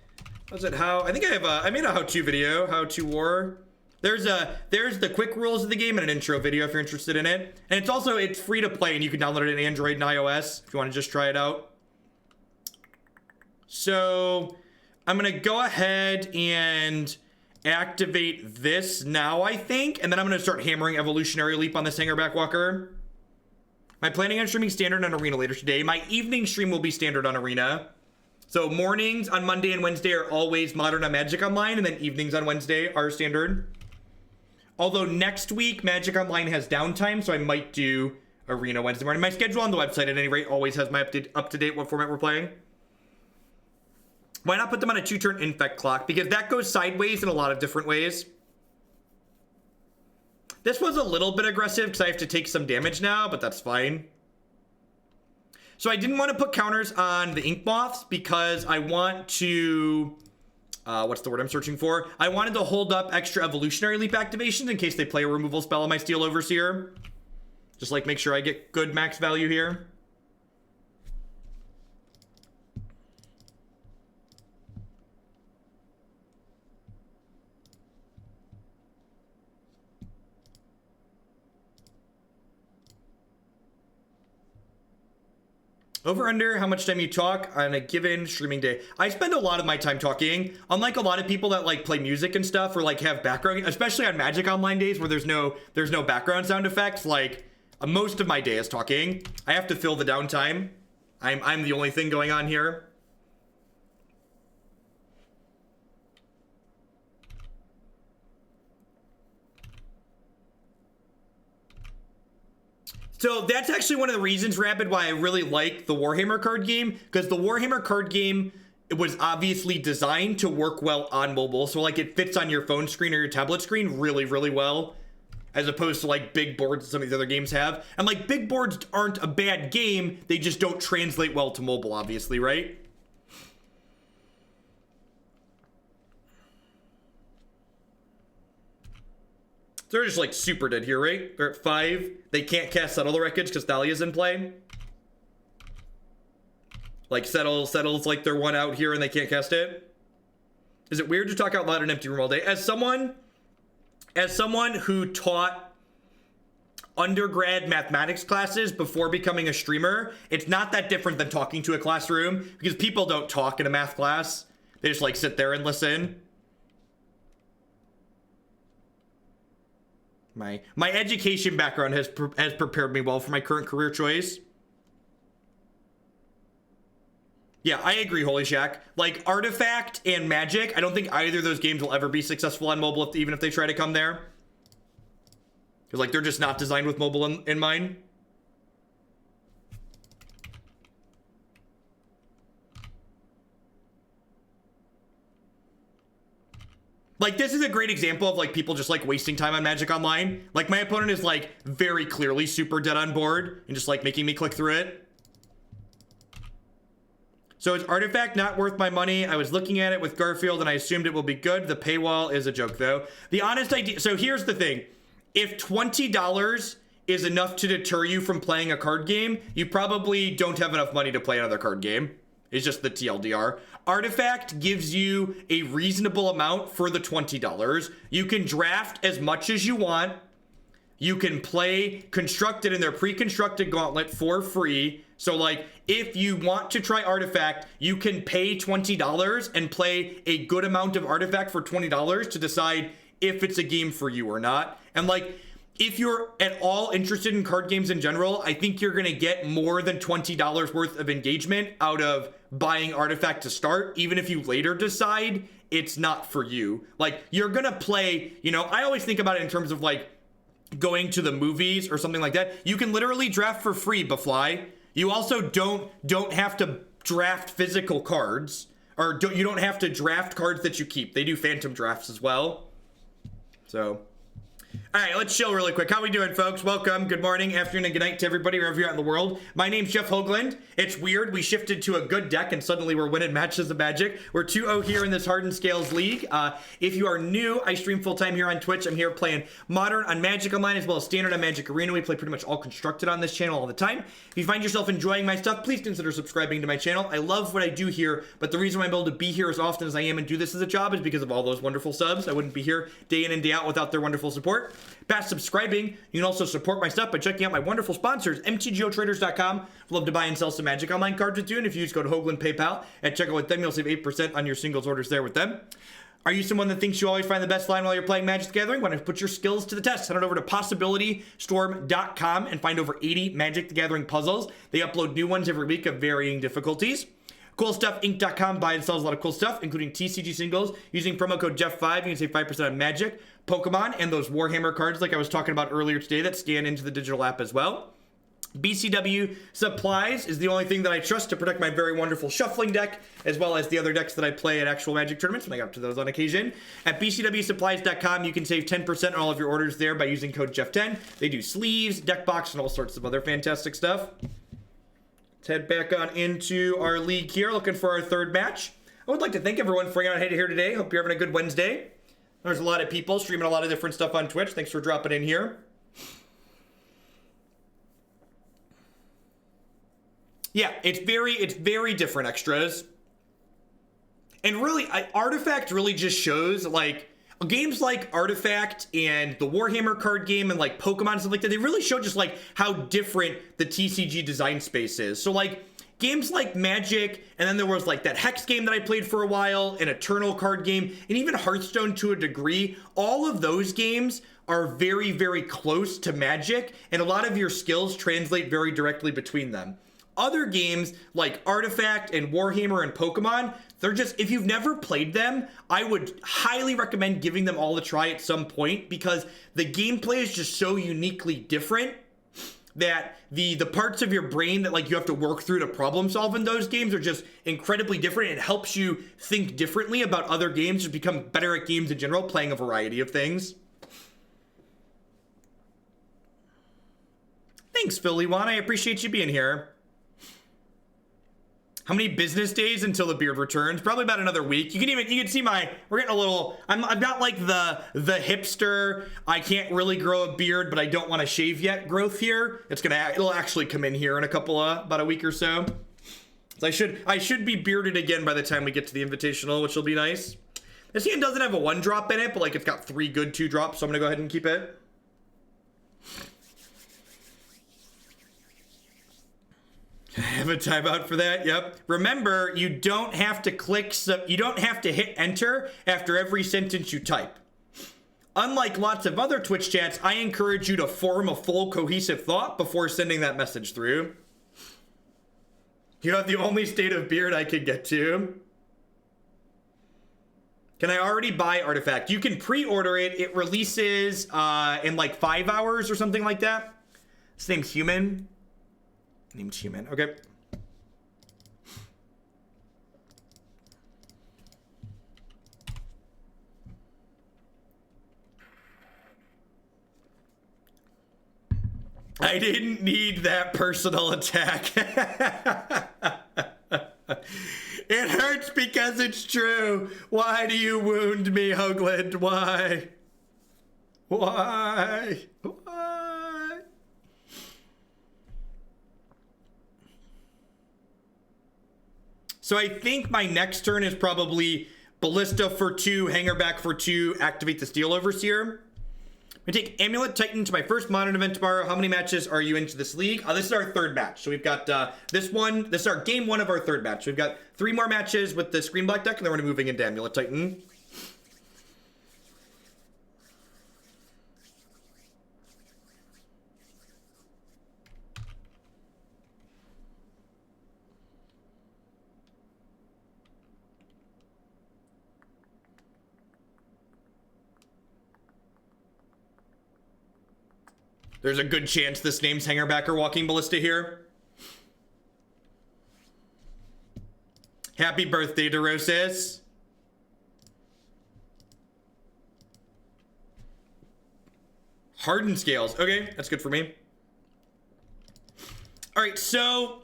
Was it how? I think I made a how-to video, how-to war. There's the quick rules of the game and an intro video if you're interested in it. And it's free to play and you can download it on Android and iOS if you want to just try it out. So I'm gonna go ahead and activate this now, I think, and then I'm gonna start hammering Evolutionary Leap on this Hangarback Walker. I'm planning on streaming standard on Arena later today. My evening stream will be standard on Arena. So mornings on Monday and Wednesday are always Modern on Magic Online, and then evenings on Wednesday are standard. Although next week, Magic Online has downtime, so I might do Arena Wednesday morning. My schedule on the website, at any rate, always has my up-to-date what format we're playing. Why not put them on a 2-turn infect clock? Because that goes sideways in a lot of different ways. This was a little bit aggressive because I have to take some damage now, but that's fine. So I didn't want to put counters on the Inkmoths because I want to... what's the word I'm searching for? I wanted to hold up extra Evolutionary Leap activations in case they play a removal spell on my Steel Overseer. Just like make sure I get good max value here. Over under how much time you talk on a given streaming day. I spend a lot of my time talking. Unlike a lot of people that like play music and stuff or like have background, especially on Magic Online days where there's no background sound effects, like most of my day is talking. I have to fill the downtime. I'm the only thing going on here. So that's actually one of the reasons, Rapid, why I really like the Warhammer card game, because the Warhammer card game, it was obviously designed to work well on mobile. So like it fits on your phone screen or your tablet screen really, really well, as opposed to like big boards that some of these other games have. And like big boards aren't a bad game, they just don't translate well to mobile, obviously, right? They're just like super dead here, right? They're at 5. They can't cast Settle the Wreckage because Thalia's in play. Like settles like they're one out here and they can't cast it. Is it weird to talk out loud in an empty room all day? As someone who taught undergrad mathematics classes before becoming a streamer, it's not that different than talking to a classroom because people don't talk in a math class. They just like sit there and listen. My education background has prepared me well for my current career choice. Yeah, I agree, Holy Shack. Like, Artifact and Magic, I don't think either of those games will ever be successful on mobile, even if they try to come there. Because, like, they're just not designed with mobile in mind. Like, this is a great example of, like, people just, like, wasting time on Magic Online. Like, my opponent is, like, very clearly super dead on board and just, like, making me click through it. So is Artifact not worth my money? I was looking at it with Garfield and I assumed it will be good. The paywall is a joke, though. The honest idea... So here's the thing. If $20 is enough to deter you from playing a card game, you probably don't have enough money to play another card game. It's just the TLDR. Artifact gives you a reasonable amount for the $20. You can draft as much as you want. You can play Constructed in their pre-constructed gauntlet for free. So, like, if you want to try Artifact, you can pay $20 and play a good amount of Artifact for $20 to decide if it's a game for you or not. And, like, if you're at all interested in card games in general, I think you're going to get more than $20 worth of engagement out of buying Artifact to start, even if you later decide it's not for you. Like, you're going to play, you know, I always think about it in terms of, like, going to the movies or something like that. You can literally draft for free, Bafly. You also don't have to draft physical cards. or you don't have to draft cards that you keep. They do phantom drafts as well. So, all right, let's chill really quick. How we doing, folks? Welcome. Good morning, afternoon, and good night to everybody wherever you're at in the world. My name's Jeff Hoagland. It's weird. We shifted to a good deck, and suddenly we're winning matches of Magic. We're 2-0 here in this Hardened Scales League. If you are new, I stream full-time here on Twitch. I'm here playing Modern on Magic Online as well as Standard on Magic Arena. We play pretty much all Constructed on this channel all the time. If you find yourself enjoying my stuff, please consider subscribing to my channel. I love what I do here, but the reason why I'm able to be here as often as I am and do this as a job is because of all those wonderful subs. I wouldn't be here day in and day out without their wonderful support. Past subscribing, you can also support my stuff by checking out my wonderful sponsors, mtgotraders.com. I'd love to buy and sell some Magic Online cards with you, and if you just go to Hoagland PayPal and check out with them, you'll save 8% on your singles orders there with them. Are you someone that thinks you always find the best line while you're playing Magic the Gathering? Want to put your skills to the test? Head on over to possibilitystorm.com and find over 80 Magic the Gathering puzzles. They upload new ones every week of varying difficulties. Cool Stuff Inc.com buy and sells a lot of cool stuff, including TCG singles. Using promo code Jeff5, you can save 5% on Magic, Pokemon, and those Warhammer cards like I was talking about earlier today that scan into the digital app as well. BCW Supplies is the only thing that I trust to protect my very wonderful shuffling deck, as well as the other decks that I play at actual Magic tournaments, and I got up to those on occasion. At bcwsupplies.com, you can save 10% on all of your orders there by using code Jeff10. They do sleeves, deck box, and all sorts of other fantastic stuff. Let's head back on into our league here, looking for our third match. I would like to thank everyone for hanging out here today. Hope you're having a good Wednesday. There's a lot of people streaming a lot of different stuff on Twitch. Thanks for dropping in here. Yeah, it's very different extras. And really, Artifact really just shows, like, games like Artifact and the Warhammer card game and like Pokemon and stuff like that, they really show just like how different the TCG design space is. So like games like Magic, and then there was like that Hex game that I played for a while, an Eternal card game, and even Hearthstone to a degree, all of those games are very close to Magic, and a lot of your skills translate very directly between them. Other games like Artifact and Warhammer and Pokemon, they're just, if you've never played them, I would highly recommend giving them all a try at some point, because the gameplay is just so uniquely different that the parts of your brain that like you have to work through to problem solve in those games are just incredibly different. It helps you think differently about other games, just become better at games in general, playing a variety of things. Thanks, Philly One. I appreciate you being here. How many business days until the beard returns? Probably about another week. You can see we're getting a little, I've got like the hipster, I can't really grow a beard, but I don't want to shave yet growth here. It'll actually come in here in about a week or so. So I should be bearded again by the time we get to the Invitational, which will be nice. This hand doesn't have a 1-drop in it, but like it's got 3 good 2-drops, so I'm gonna go ahead and keep it. I have a timeout for that. Yep. Remember, you don't have to hit enter after every sentence you type. Unlike lots of other Twitch chats, I encourage you to form a full cohesive thought before sending that message through. You're not the only state of beard I could get to. Can I already buy Artifact? You can pre-order it. It releases in like 5 hours or something like that. His name's Human. Named Human. Okay. I didn't need that personal attack. It hurts because it's true. Why do you wound me, Hoagland? Why? Why? So I think my next turn is probably Ballista for 2, Hangarback for 2, activate the Steel Overseer. I'm gonna take Amulet Titan to my first Modern event tomorrow. How many matches are you into this league? This is our third match. So we've got this is our game 1 of our third match. So we've got 3 more matches with the Screen Black deck, and then we're moving into Amulet Titan. There's a good chance this name's Hangarback or Walking Ballista here. Happy birthday, Duress. Hardened Scales. Okay, that's good for me. All right, so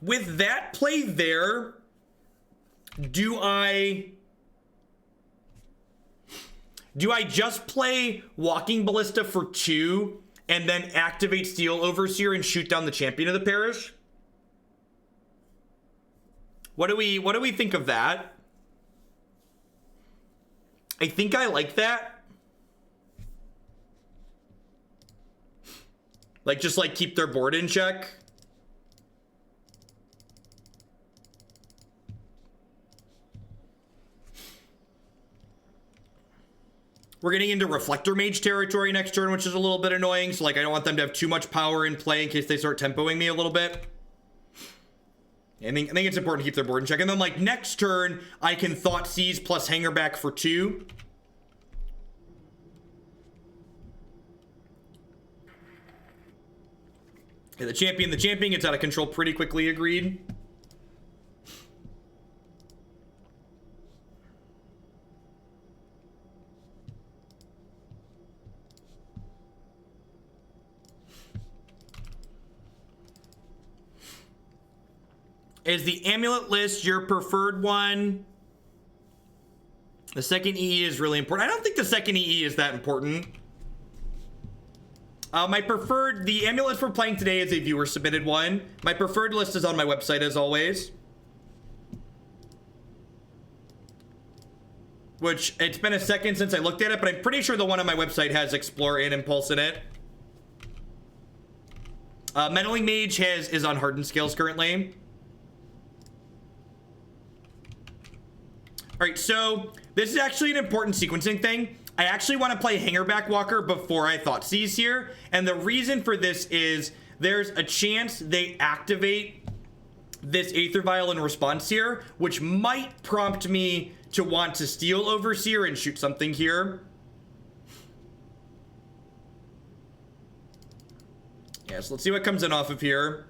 with that play there, do I just play Walking Ballista for 2 and then activate Steel Overseer and shoot down the Champion of the Parish? What do we think of that? I think I like that. Like, just like keep their board in check. We're getting into Reflector Mage territory next turn, which is a little bit annoying. So, like, I don't want them to have too much power in play in case they start tempoing me a little bit. I think it's important to keep their board in check. And then, like, next turn, I can Thoughtseize plus Hangarback for 2. Yeah, the champion gets out of control pretty quickly, agreed. Is the amulet list your preferred one? The second EE is really important. I don't think the second EE is that important. The amulet we're playing today is a viewer submitted one. My preferred list is on my website as always. Which, it's been a second since I looked at it, but I'm pretty sure the one on my website has Explore and Impulse in it. Meddling Mage is on Hardened Scales currently. All right, so this is actually an important sequencing thing. I actually want to play Hangarback Walker before I Thoughtseize here. And the reason for this is there's a chance they activate this Aether Vial in response here, which might prompt me to want to Steel Overseer and shoot something here. Yeah, so let's see what comes in off of here.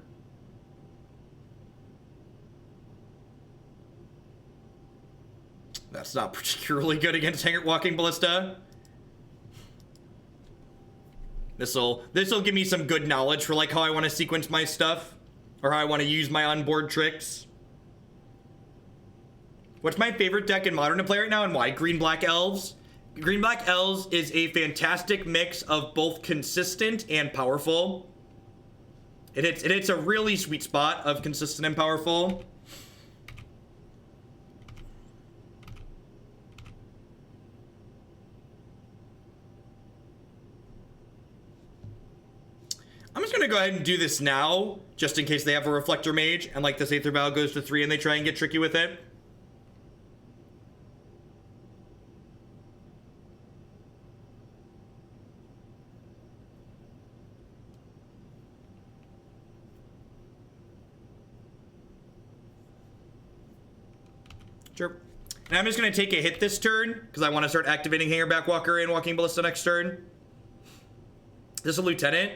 That's not particularly good against Walking Ballista. This'll give me some good knowledge for like how I want to sequence my stuff or how I want to use my onboard tricks. What's my favorite deck in Modern to play right now and why? Green Black Elves. Green Black Elves is a fantastic mix of both consistent and powerful. It hits a really sweet spot of consistent and powerful. I'm just gonna go ahead and do this now, just in case they have a Reflector Mage, and like this Aether Vial goes to 3 and they try and get tricky with it. Sure. And I'm just gonna take a hit this turn, because I want to start activating Hangarback Walker and Walking Ballista next turn. This is a Lieutenant.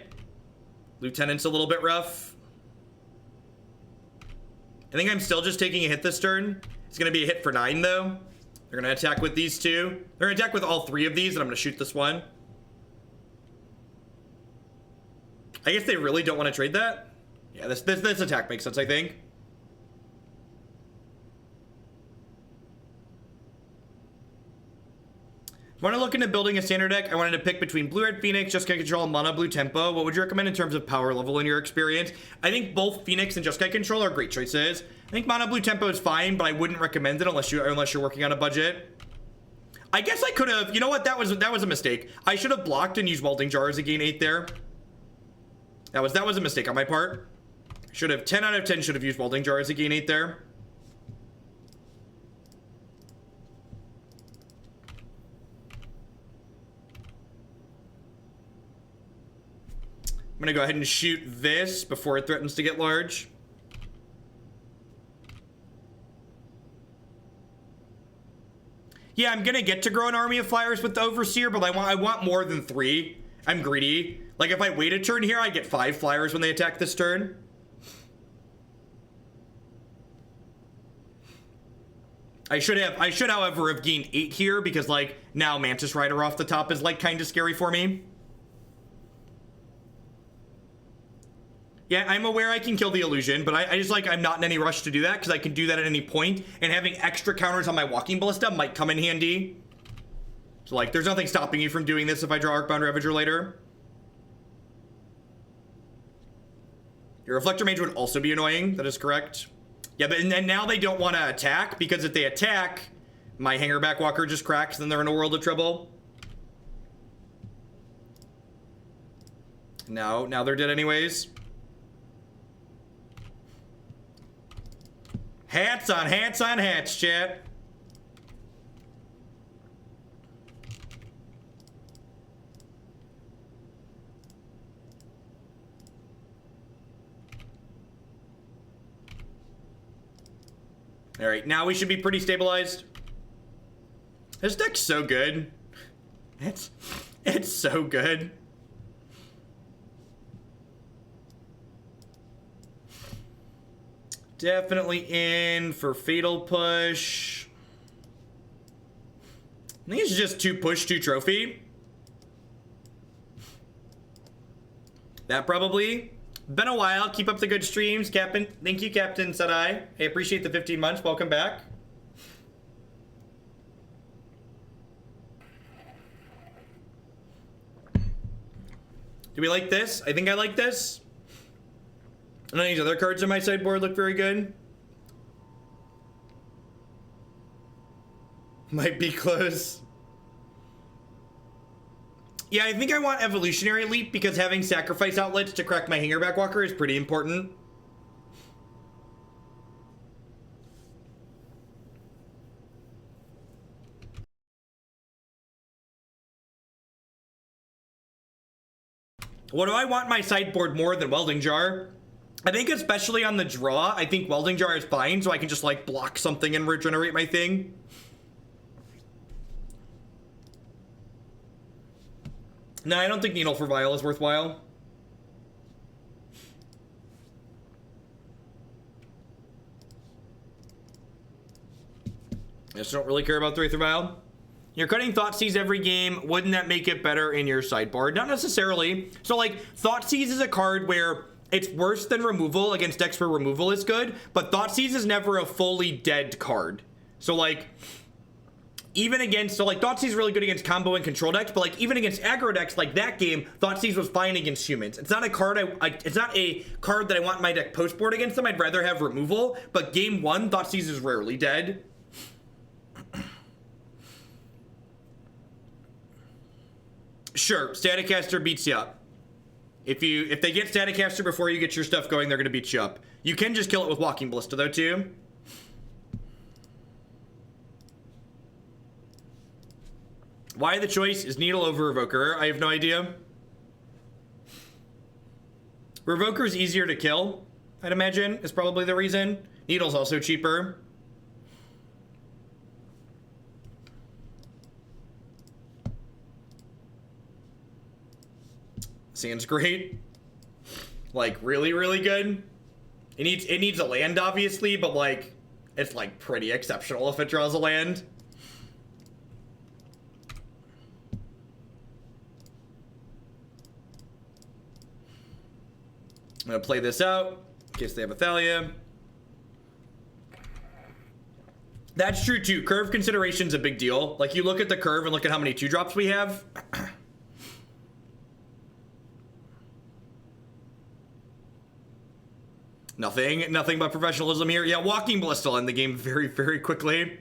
Lieutenant's a little bit rough. I think I'm still just taking a hit this turn. It's going to be a hit for 9, though. They're going to attack with these two. They're going to attack with all 3 of these, and I'm going to shoot this one. I guess they really don't want to trade that. Yeah, this attack makes sense, I think. If I want to look into building a standard deck, I wanted to pick between Blue-Red Phoenix, Jeskai Control, and Mono Blue Tempo. What would you recommend in terms of power level in your experience? I think both Phoenix and Jeskai Control are great choices. I think Mono Blue Tempo is fine, but I wouldn't recommend it unless you're working on a budget. I guess I could have, you know what, that was a mistake. I should have blocked and used Welding Jar as a gain 8 there. That was a mistake on my part. Should have 10 out of 10 should have used Welding Jar as a gain 8 there. I'm gonna go ahead and shoot this before it threatens to get large. Yeah, I'm gonna get to grow an army of flyers with the Overseer, but I want more than 3. I'm greedy. Like, if I wait a turn here, I get 5 flyers when they attack this turn. I should, however, have gained 8 here because, like, now Mantis Rider off the top is, like, kind of scary for me. Yeah, I'm aware I can kill the illusion, but I just, like, I'm not in any rush to do that because I can do that at any point, and having extra counters on my Walking Ballista might come in handy. So, like, there's nothing stopping you from doing this if I draw Arcbound Ravager later. Your Reflector Mage would also be annoying. That is correct. Yeah, but and then now they don't want to attack, because if they attack, my Hangarback Walker just cracks, then they're in a world of trouble. Now they're dead anyways. Hats on hats, chat. All right, now we should be pretty stabilized. This deck's so good. It's so good. Definitely in for Fatal Push. I think it's just 2 push, 2 trophy. That probably. Been a while. Keep up the good streams, Captain. Thank you, Captain, said I. I appreciate the 15 months. Welcome back. Do we like this? I think I like this. None of these other cards on my sideboard look very good. Might be close. Yeah, I think I want Evolutionary Leap because having sacrifice outlets to crack my Hangarback Walker is pretty important. What do I want my sideboard more than Welding Jar? I think especially on the draw, I think Welding Jar is fine, so I can just, like, block something and regenerate my thing. No, I don't think Needle for Vial is worthwhile. I just don't really care about 3 for Vial. You're cutting Thoughtseize every game. Wouldn't that make it better in your sideboard? Not necessarily. So, like, Thoughtseize is a card where it's worse than removal against decks where removal is good, but Thoughtseize is never a fully dead card. So, like, even against, so, like, Thoughtseize is really good against combo and control decks, but, like, even against aggro decks like that game, Thoughtseize was fine against humans. It's not a card it's not a card that I want my deck post board against them. I'd rather have removal, but game 1, Thoughtseize is rarely dead. Sure, Staticaster beats you up. If they get Staticaster before you get your stuff going, they're gonna beat you up. You can just kill it with Walking Ballista though too. Why the choice is Needle over Revoker? I have no idea. Revoker is easier to kill, I'd imagine, is probably the reason. Needle's also cheaper. Sand's great. Like, really, really good. It needs a land, obviously, but, like, it's, like, pretty exceptional if it draws a land. I'm gonna play this out in case they have a Thalia. That's true, too. Curve consideration's a big deal. Like, you look at the curve and look at how many 2-drops we have. Nothing but professionalism here. Yeah, Walking Ballista will end the game very, very quickly.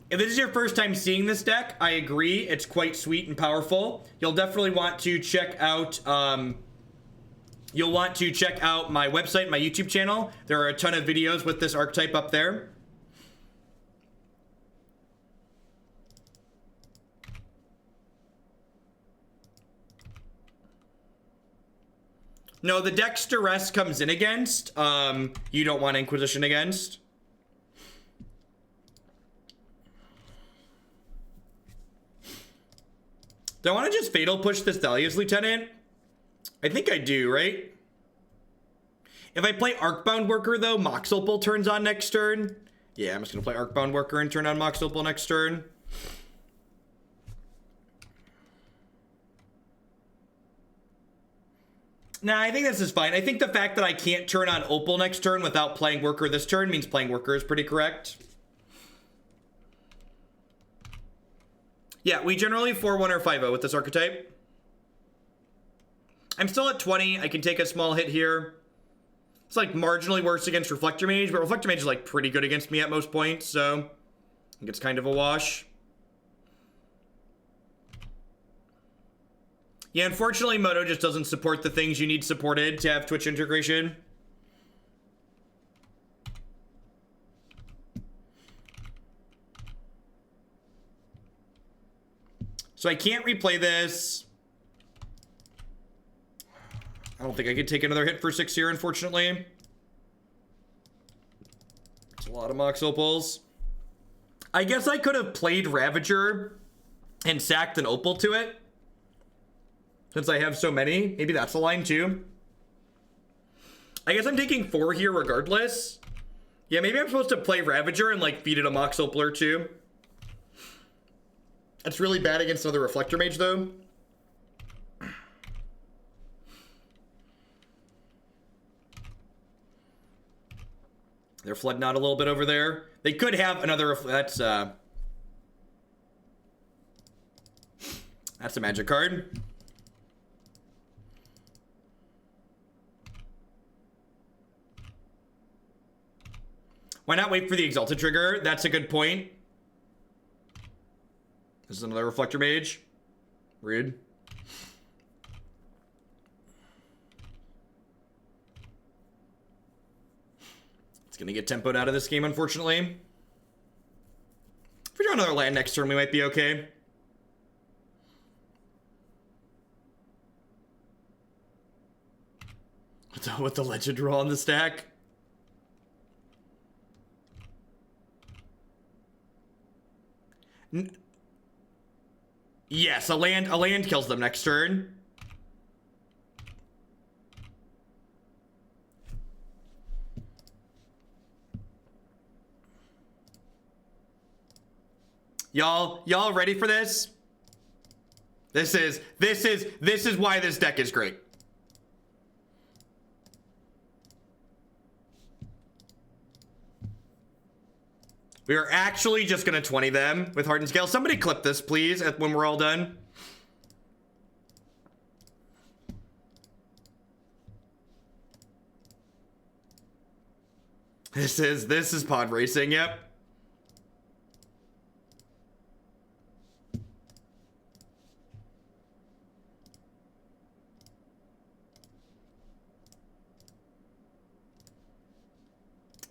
If this is your first time seeing this deck, I agree. It's quite sweet and powerful. You'll definitely want to check out my website, my YouTube channel. There are a ton of videos with this archetype up there. No, the decks Duress comes in against, you don't want Inquisition against. Do I want to just Fatal Push this Thalia's Lieutenant? I think I do, right? If I play Arcbound Worker, though, Mox Opal turns on next turn. Yeah, I'm just going to play Arcbound Worker and turn on Mox Opal next turn. Nah, I think this is fine. I think the fact that I can't turn on Opal next turn without playing Worker this turn means playing Worker is pretty correct. Yeah, we generally 4-1 or 5-0 with this archetype. I'm still at 20. I can take a small hit here. It's like marginally worse against Reflector Mage, but Reflector Mage is like pretty good against me at most points, so I think it's kind of a wash. Yeah, unfortunately, Moto just doesn't support the things you need supported to have Twitch integration. So I can't replay this. I don't think I could take another hit for 6 here, unfortunately. It's a lot of Mox Opals. I guess I could have played Ravager and sacked an Opal to it. Since I have so many. Maybe that's a line too. I guess I'm taking 4 here regardless. Yeah, maybe I'm supposed to play Ravager and like feed it a Mox Opal or 2. That's really bad against another Reflector Mage though. They're flooding out a little bit over there. They could have another, that's a magic card. Why not wait for the Exalted trigger? That's a good point. This is another Reflector Mage. Rude. It's gonna get tempoed out of this game, unfortunately. If we draw another land next turn, we might be okay. With the legend roll on the stack. Yes, a land kills them next turn. Y'all ready for this? This is why this deck is great. We are actually just gonna 20 them with Hardened Scales. Somebody clip this, please, when we're all done. This is pod racing, yep.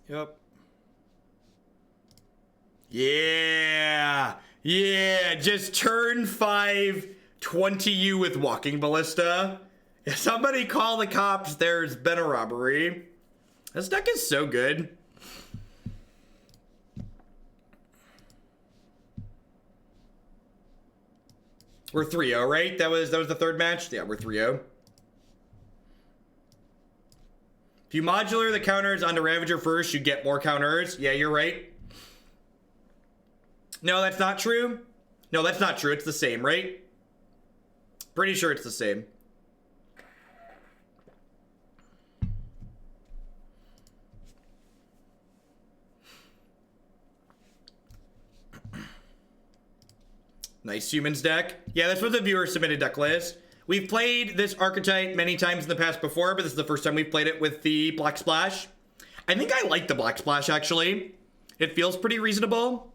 Yep. Yeah, just turn 5, 20 you with Walking Ballista. If somebody call the cops, there's been a robbery. This deck is so good. We're 3-0, right? That was the third match? Yeah, we're 3-0. If you modular the counters onto Ravager first, you get more counters. Yeah, you're right. No, that's not true. No, that's not true. It's the same, right? Pretty sure it's the same. Nice humans deck. Yeah, this was a viewer submitted deck list. We've played this archetype many times in the past before, but this is the first time we've played it with the Black Splash. I think I like the Black Splash, actually. It feels pretty reasonable.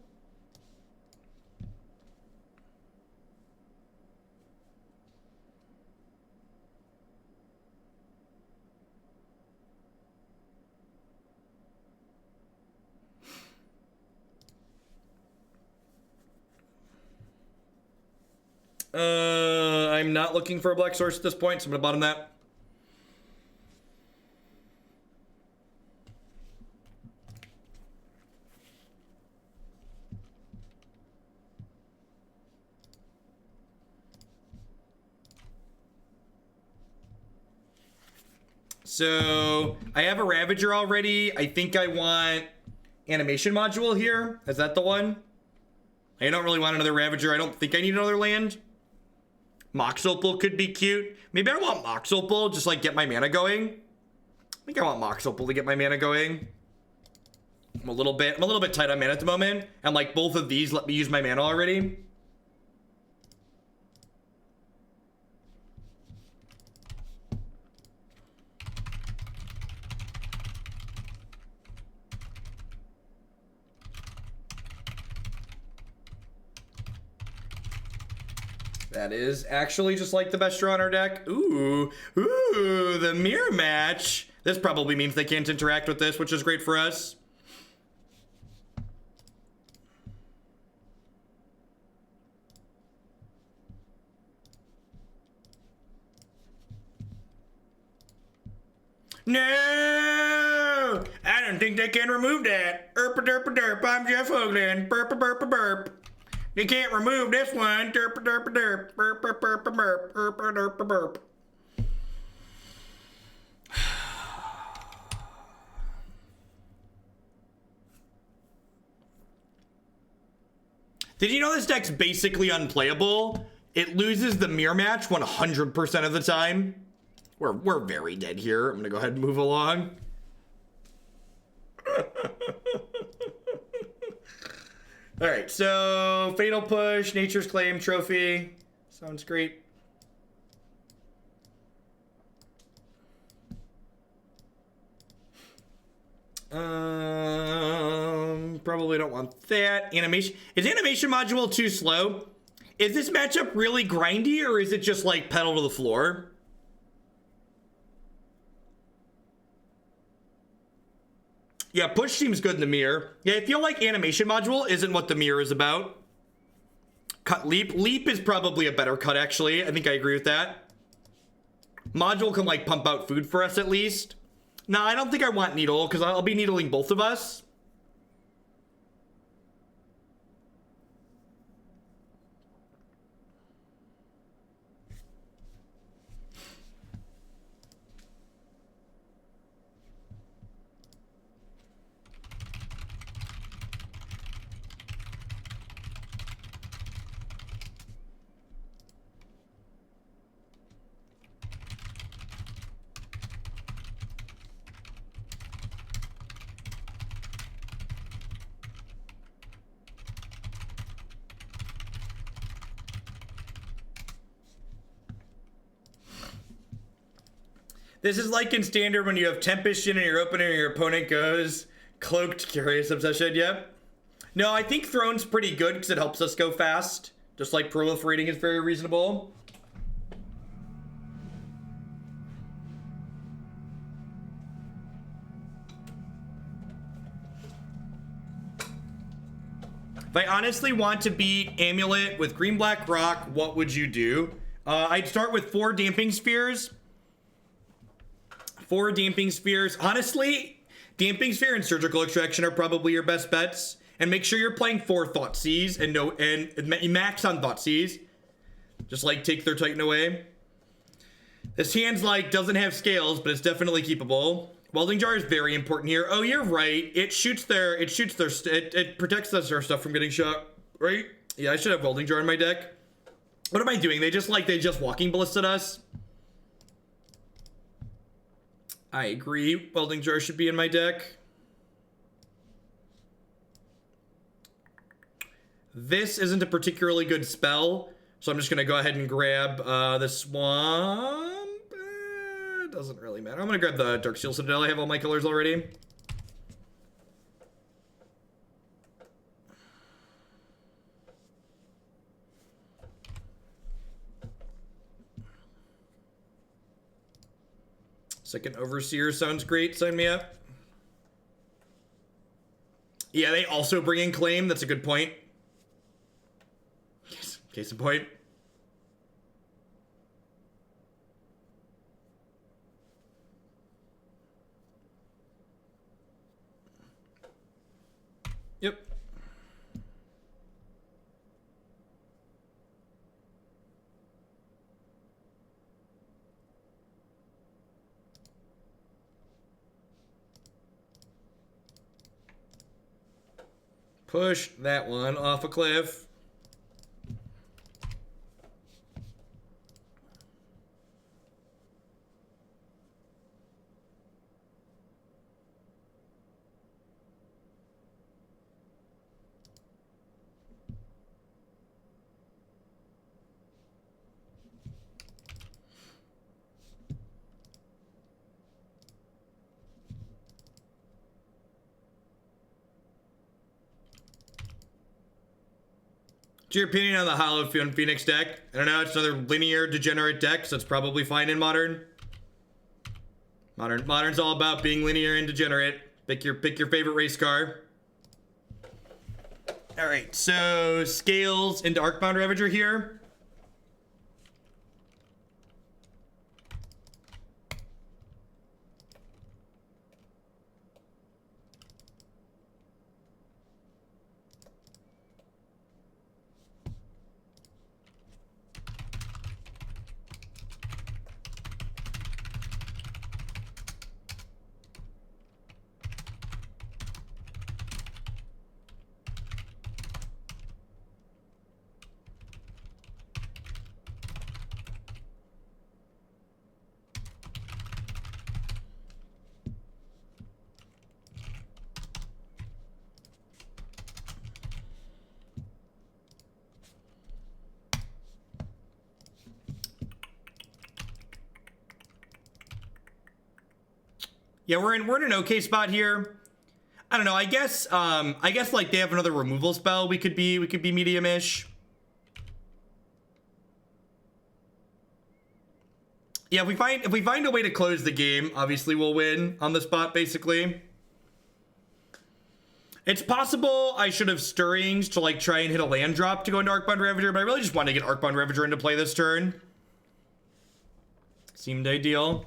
I'm not looking for a black source at this point, so I'm gonna bottom that. So I have a Ravager already. I think I want animation module here. Is that the one? I don't really want another Ravager. I don't think I need another land. Mox Opal could be cute. Maybe I want Mox Opal, just like get my mana going. I think I want Mox Opal to get my mana going. I'm a little bit tight on mana at the moment. And like both of these let me use my mana already. That is actually just like the best draw on our deck. Ooh, the mirror match. This probably means they can't interact with this, which is great for us. No! I don't think they can remove that. Derp, I'm Jeff Hoagland. Burp. They can't remove this one. Derp. Burp. Did you know this deck's basically unplayable? It loses the mirror match 100% of the time. We're very dead here. I'm gonna go ahead and move along. All right, so Fatal Push, Nature's Claim, Trophy. Sounds great. Probably don't want that. Animation. Is animation module too slow? Is this matchup really grindy, or is it just like pedal to the floor? Yeah, push seems good in the mirror. Yeah, I feel like animation module isn't what the mirror is about. Cut leap. Leap is probably a better cut, actually. I think I agree with that. Module can, like, pump out food for us, at least. No, I don't think I want needle, because I'll be needling both of us. This is like in Standard when you have Tempest in your opener and your opponent goes Cloaked Curious Obsession. Yep. No, I think Throne's pretty good because it helps us go fast. Just like Proliferating is very reasonable. If I honestly want to beat Amulet with Green-Black Rock, what would you do? I'd start with 4 Damping Spheres. 4 Damping Spheres. Honestly, Damping Sphere and Surgical Extraction are probably your best bets. And make sure you're playing 4 Thoughtseize and max on Thoughtseize. Just like take their Titan away. This hand's like doesn't have scales, but it's definitely keepable. Welding Jar is very important here. Oh, you're right. It protects their stuff from getting shot, right? Yeah, I should have Welding Jar in my deck. What am I doing? They just Walking Ballista us. I agree. Welding Jar should be in my deck. This isn't a particularly good spell, so I'm just going to go ahead and grab the Swamp. Doesn't really matter. I'm going to grab the Darksteel Citadel. I have all my colors already. Second Overseer sounds great. Sign me up. Yeah, they also bring in Claim. That's a good point. Case in point. Yep. Push that one off a cliff. What's your opinion on the Holllow Phoenix deck? I don't know, it's another linear degenerate deck, so it's probably fine in Modern. Modern's all about being linear and degenerate. Pick your favorite race car. Alright, so Scales into Arcbound Ravager here. Yeah, we're in an okay spot here. I don't know. I guess like they have another removal spell. We could be medium-ish. Yeah, if we find a way to close the game, obviously we'll win on the spot. Basically, it's possible I should have Stirrings to like try and hit a land drop to go into Arcbound Ravager, but I really just want to get Arcbound Ravager into play this turn. Seemed ideal.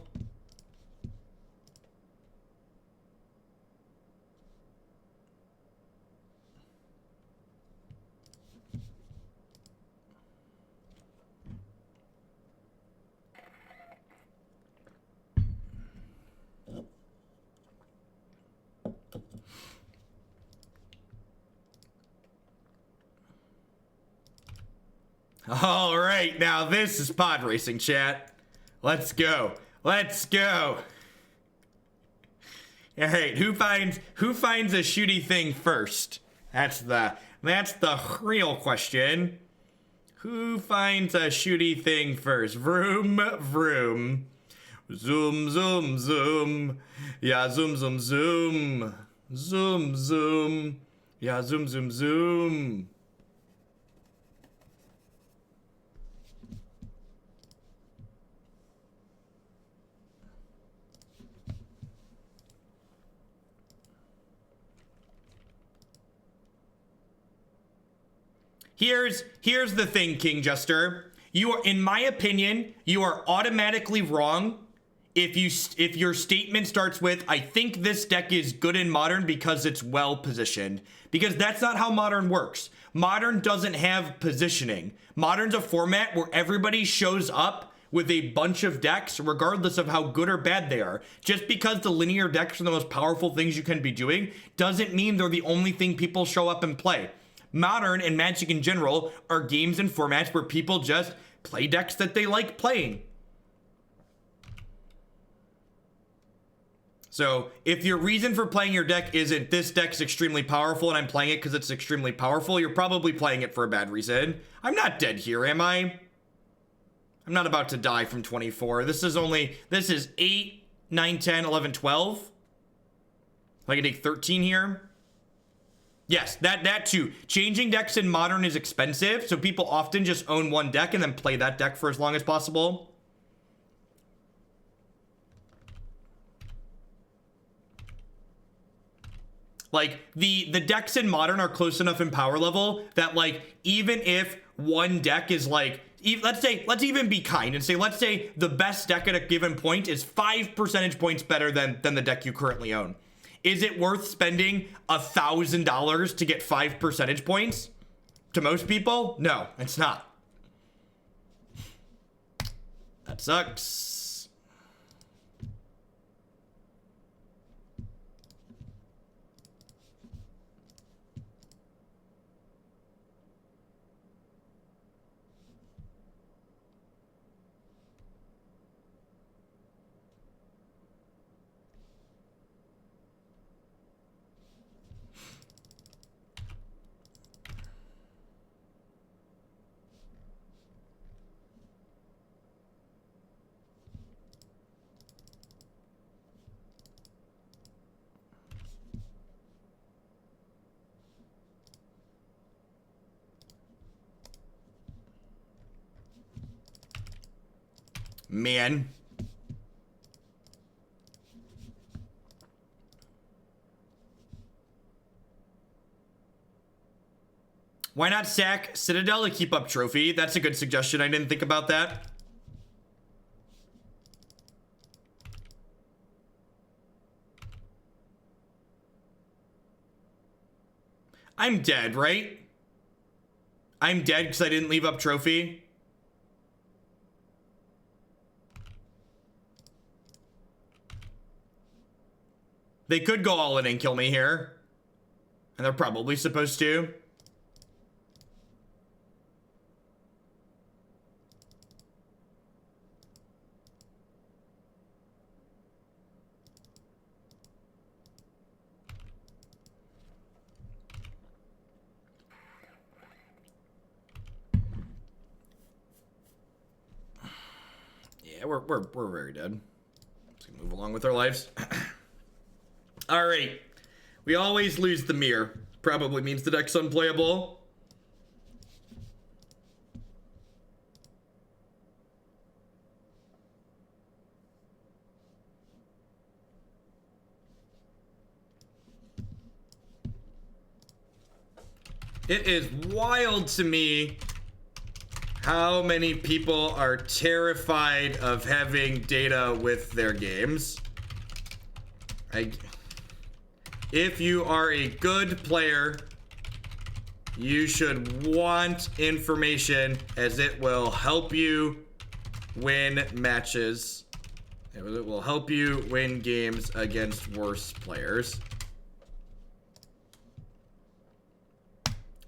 All right, now this is pod racing, chat. Let's go. Let's go. All right, who finds a shooty thing first? That's the real question. Who finds a shooty thing first? Vroom, vroom. Zoom, zoom, zoom. Yeah, zoom, zoom, zoom. Zoom, zoom. Yeah, zoom, zoom, zoom. Here's the thing, King Jester. You are, in my opinion, you are automatically wrong if your statement starts with, I think this deck is good in Modern because it's well positioned. Because that's not how Modern works. Modern doesn't have positioning. Modern's a format where everybody shows up with a bunch of decks, regardless of how good or bad they are. Just because the linear decks are the most powerful things you can be doing, doesn't mean they're the only thing people show up and play. Modern and Magic in general are games and formats where people just play decks that they like playing. So if your reason for playing your deck isn't this deck's extremely powerful and I'm playing it because it's extremely powerful, you're probably playing it for a bad reason. I'm not dead here, am I? I'm not about to die from 24. This is 8, 9, 10, 11, 12. I can take 13 here. Yes, that too. Changing decks in Modern is expensive, so people often just own one deck and then play that deck for as long as possible. Like, the decks in Modern are close enough in power level that, like, even if one deck is, like, let's even be kind and say, let's say the best deck at a given point is 5 percentage points better than the deck you currently own. Is it worth spending $1,000 to get 5 percentage points? To most people, no, it's not. That sucks. Man. Why not sack Citadel to keep up trophy? That's a good suggestion. I didn't think about that. I'm dead, right? I'm dead because I didn't leave up trophy. They could go all in and kill me here. And they're probably supposed to. Yeah, we're very dead. Let's move along with our lives. All right. We always lose the mirror. Probably means the deck's unplayable. It is wild to me how many people are terrified of having data with their games. If you are a good player, you should want information, as it will help you win matches. It will help you win games against worse players.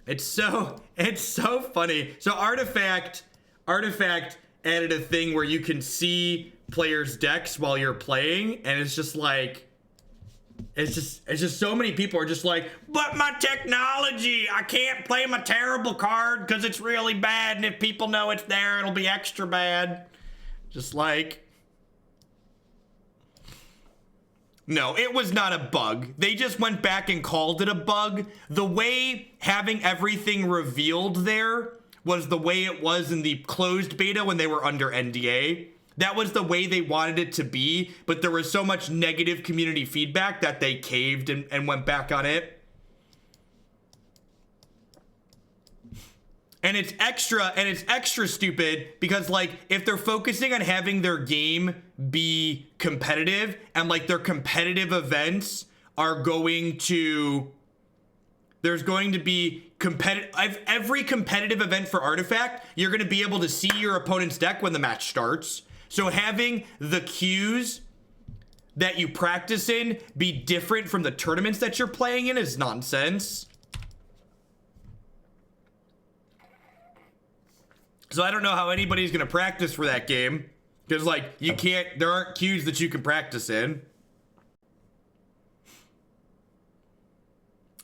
It's so funny. So Artifact added a thing where you can see players' decks while you're playing, and it's just like, it's just so many people are just like, but my technology, I can't play my terrible card because it's really bad, and if people know it's there, it'll be extra bad. Just like, no, it was not a bug. They just went back and called it a bug. The way having everything revealed there was the way it was in the closed beta when they were under NDA. That was the way they wanted it to be, but there was so much negative community feedback that they caved and went back on it. And it's extra stupid because, like, if they're focusing on having their game be competitive and, like, their competitive events are going to, there's going to be every competitive event for Artifact, you're going to be able to see your opponent's deck when the match starts. So having the queues that you practice in be different from the tournaments that you're playing in is nonsense. So I don't know how anybody's going to practice for that game. Because, like, you can't, there aren't queues that you can practice in.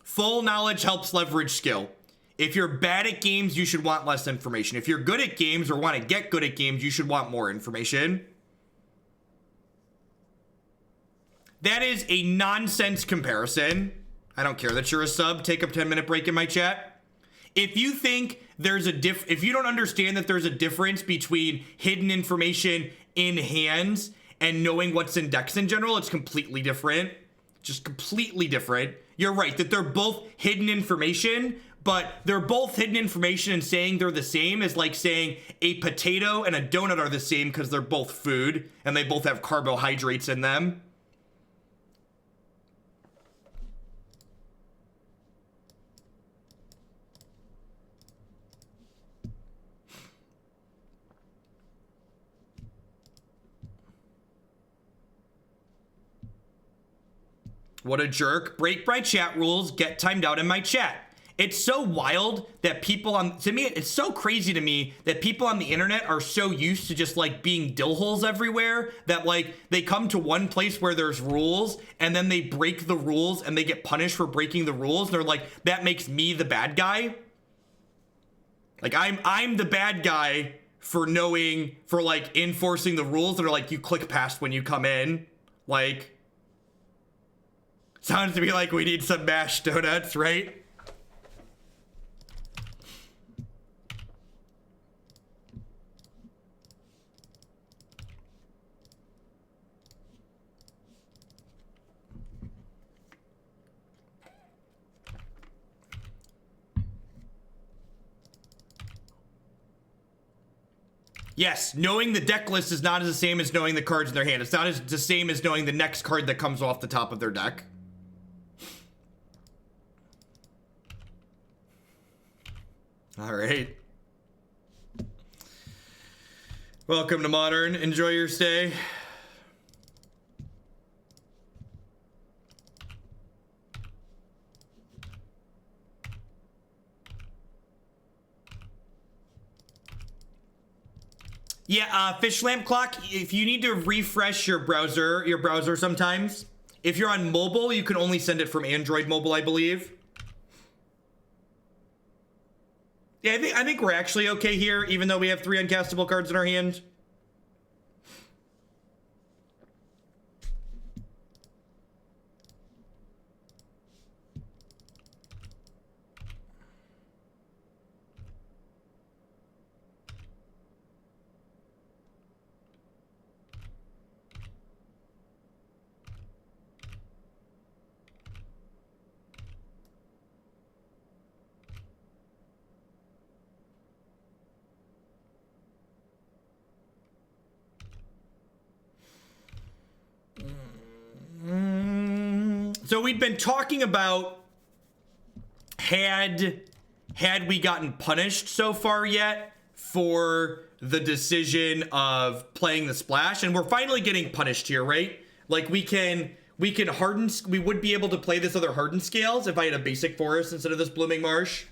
Full knowledge helps leverage skill. If you're bad at games, you should want less information. If you're good at games or want to get good at games, you should want more information. That is a nonsense comparison. I don't care that you're a sub. Take a 10-minute break in my chat. If you think there's if you don't understand that there's a difference between hidden information in hands and knowing what's in decks in general, it's completely different. Just completely different. You're right that they're both hidden information, but they're both hidden information, and saying they're the same is like saying a potato and a donut are the same because they're both food and they both have carbohydrates in them. What a jerk. Break my chat rules, get timed out in my chat. It's so wild that people it's so crazy to me that people on the internet are so used to just, like, being dill holes everywhere that, like, they come to one place where there's rules and then they break the rules and they get punished for breaking the rules. They're like, that makes me the bad guy. Like, I'm the bad guy for like enforcing the rules that are like, you click past when you come in. Like, sounds to me like we need some mashed donuts, right? Yes, knowing the deck list is not the same as knowing the cards in their hand. It's not as the same as knowing the next card that comes off the top of their deck. All right. Welcome to Modern. Enjoy your stay. Yeah, Fish Lamp Clock, if you need to refresh your browser sometimes, if you're on mobile, you can only send it from Android mobile, I believe. Yeah, I think we're actually okay here, even though we have 3 uncastable cards in our hand. So we'd been talking about had we gotten punished so far yet for the decision of playing the splash, and we're finally getting punished here, right? Like we would be able to play this other Hardened Scales if I had a basic forest instead of this Blooming Marsh.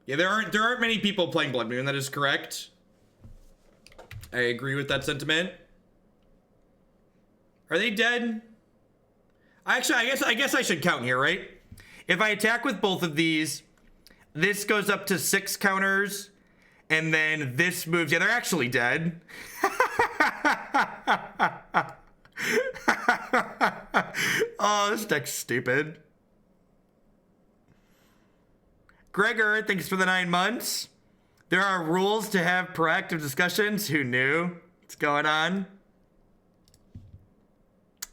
Yeah, there aren't many people playing Blood Moon. That is correct. I agree with that sentiment. Are they dead? Actually, I guess I should count here, right? If I attack with both of these, this goes up to 6 counters, and then this moves. Yeah, they're actually dead. Oh, this deck's stupid. Gregor, thanks for the 9 months. There are rules to have proactive discussions. Who knew? What's going on?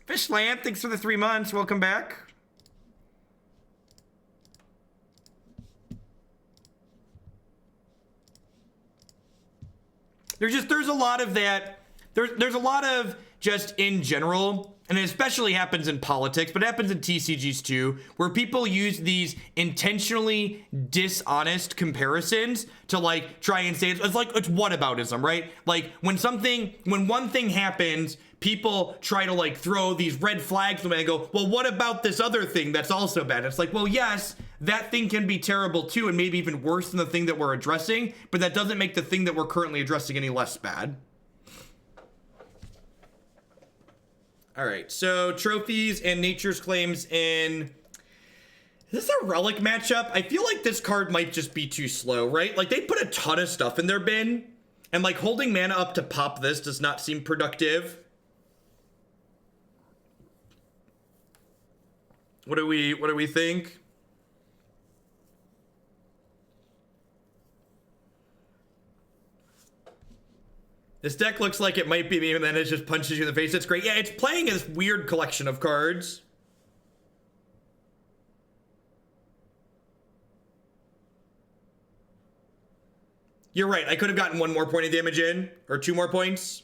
Fish Lamp, thanks for the 3 months. Welcome back. There's a lot of that. There's a lot of just in general, and it especially happens in politics, but it happens in TCGs too, where people use these intentionally dishonest comparisons to like try and say it's whataboutism, right? Like when one thing happens, people try to like throw these red flags away and go, well, what about this other thing that's also bad? It's like, well, yes, that thing can be terrible too, and maybe even worse than the thing that we're addressing, but that doesn't make the thing that we're currently addressing any less bad. All right, so trophies and nature's claims in. Is this a relic matchup? I feel like this card might just be too slow, right? Like they put a ton of stuff in their bin, and like holding mana up to pop this does not seem productive. What do we think? This deck looks like it might be me, and then it just punches you in the face. It's great. Yeah, it's playing this weird collection of cards. You're right. I could have gotten 1 more point of damage in, or 2 more points.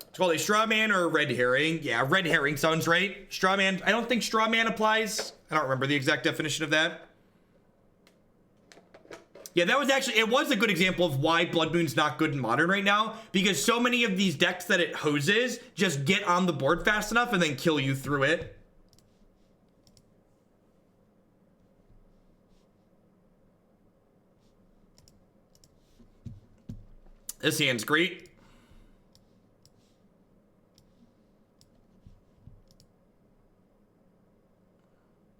It's called a straw man or a red herring. Yeah, red herring sounds right. Straw man. I don't think straw man applies. I don't remember the exact definition of that. Yeah, that was actually, it was a good example of why Blood Moon's not good in Modern right now, because so many of these decks that it hoses just get on the board fast enough and then kill you through it. This hand's great.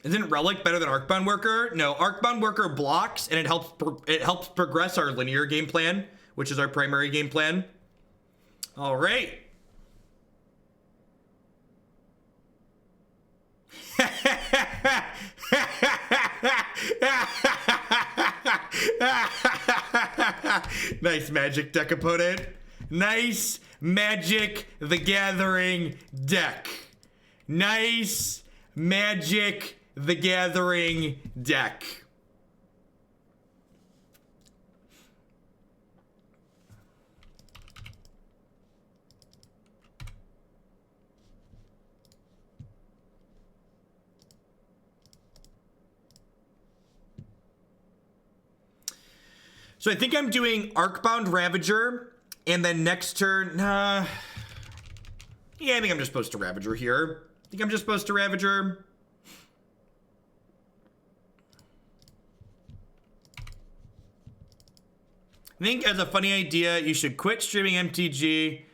Isn't Relic better than Arcbound Worker? No, Arcbound Worker blocks, and it helps progress our linear game plan, which is our primary game plan. All right. Nice Magic deck opponent. Nice Magic the Gathering deck. Nice Magic the Gathering deck. So I think I'm doing Arcbound Ravager, and then next turn, yeah, I think I'm just supposed to Ravager here. I think as a funny idea, you should quit streaming MTG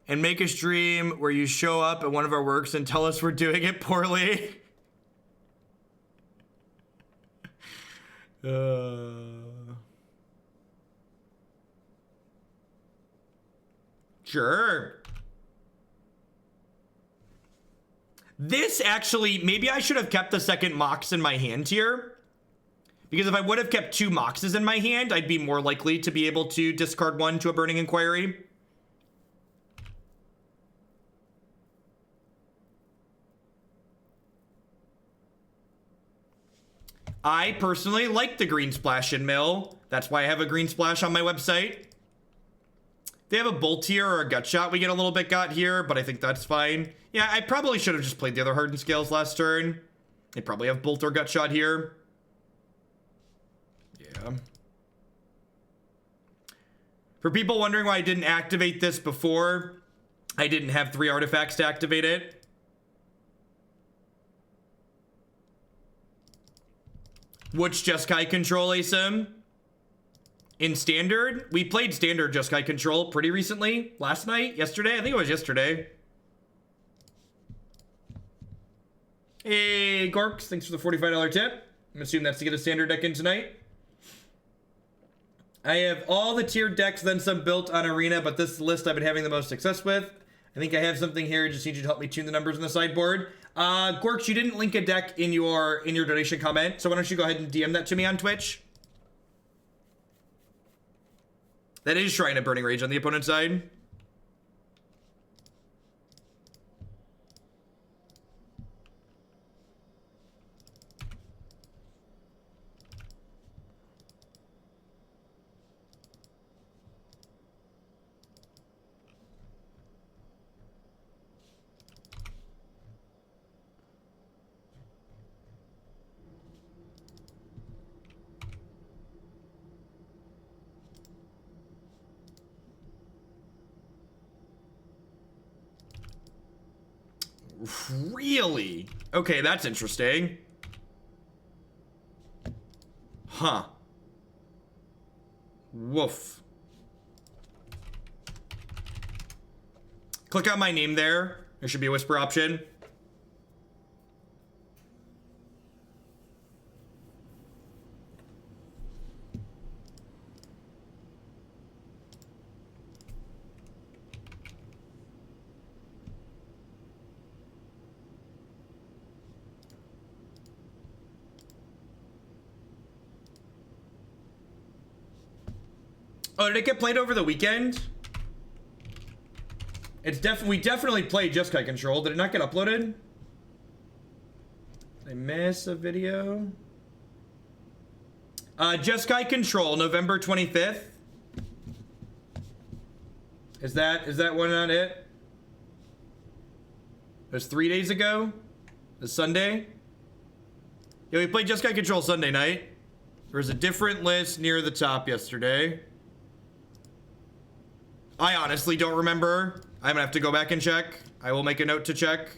and make a stream where you show up at one of our works and tell us we're doing it poorly. Sure. This actually, maybe I should have kept the second Mox in my hand here. Because if I would have kept 2 Moxes in my hand, I'd be more likely to be able to discard 1 to a Burning Inquiry. I personally like the Green Splash and Mill. That's why I have a Green Splash on my website. They have a Bolt here or a Gut Shot we get a little bit got here, but I think that's fine. Yeah, I probably should have just played the other Hardened Scales last turn. They probably have Bolt or Gut Shot here. Yeah. For people wondering why I didn't activate this before, I didn't have 3 artifacts to activate it. Which Jeskai control, Asim? In Standard? We played Standard Jeskai control pretty recently. Last night? Yesterday? I think it was yesterday. Hey, Gorks. Thanks for the $45 tip. I'm assuming that's to get a Standard deck in tonight. I have all the tiered decks, then some built on Arena, but this is the list I've been having the most success with. I think I have something here. Just need you to help me tune the numbers on the sideboard. Gorks, you didn't link a deck in your donation comment, so why don't you go ahead and DM that to me on Twitch? That is Shrine of Burning Rage on the opponent's side. Really? Okay, that's interesting. Huh. Woof. Click on my name there. There should be a whisper option. Oh, did it get played over the weekend? We definitely played Jeskai Control. Did it not get uploaded? Did I miss a video? Jeskai Control, November 25th. Is that one not it? It was 3 days ago? The Sunday? Yeah, we played Jeskai Control Sunday night. There was a different list near the top yesterday. I honestly don't remember. I'm gonna have to go back and check. I will make a note to check.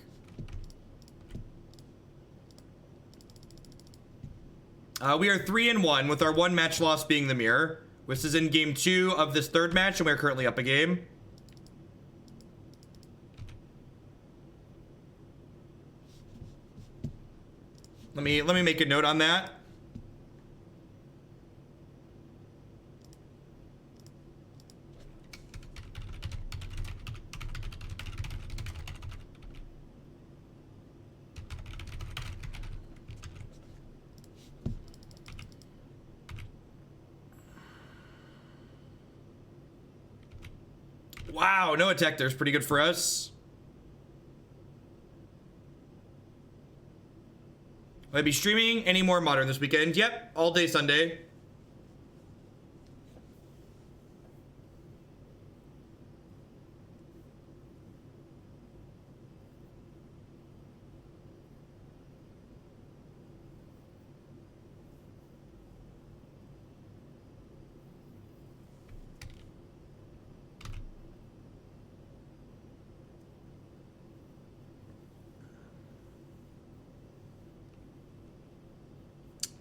We are 3-1 with our 1 match loss being the mirror. This is in game 2 of this third match, and we're currently up a game. Let me make a note on that. Wow, no attack there's pretty good for us. Will I be streaming any more Modern this weekend? Yep, all day Sunday.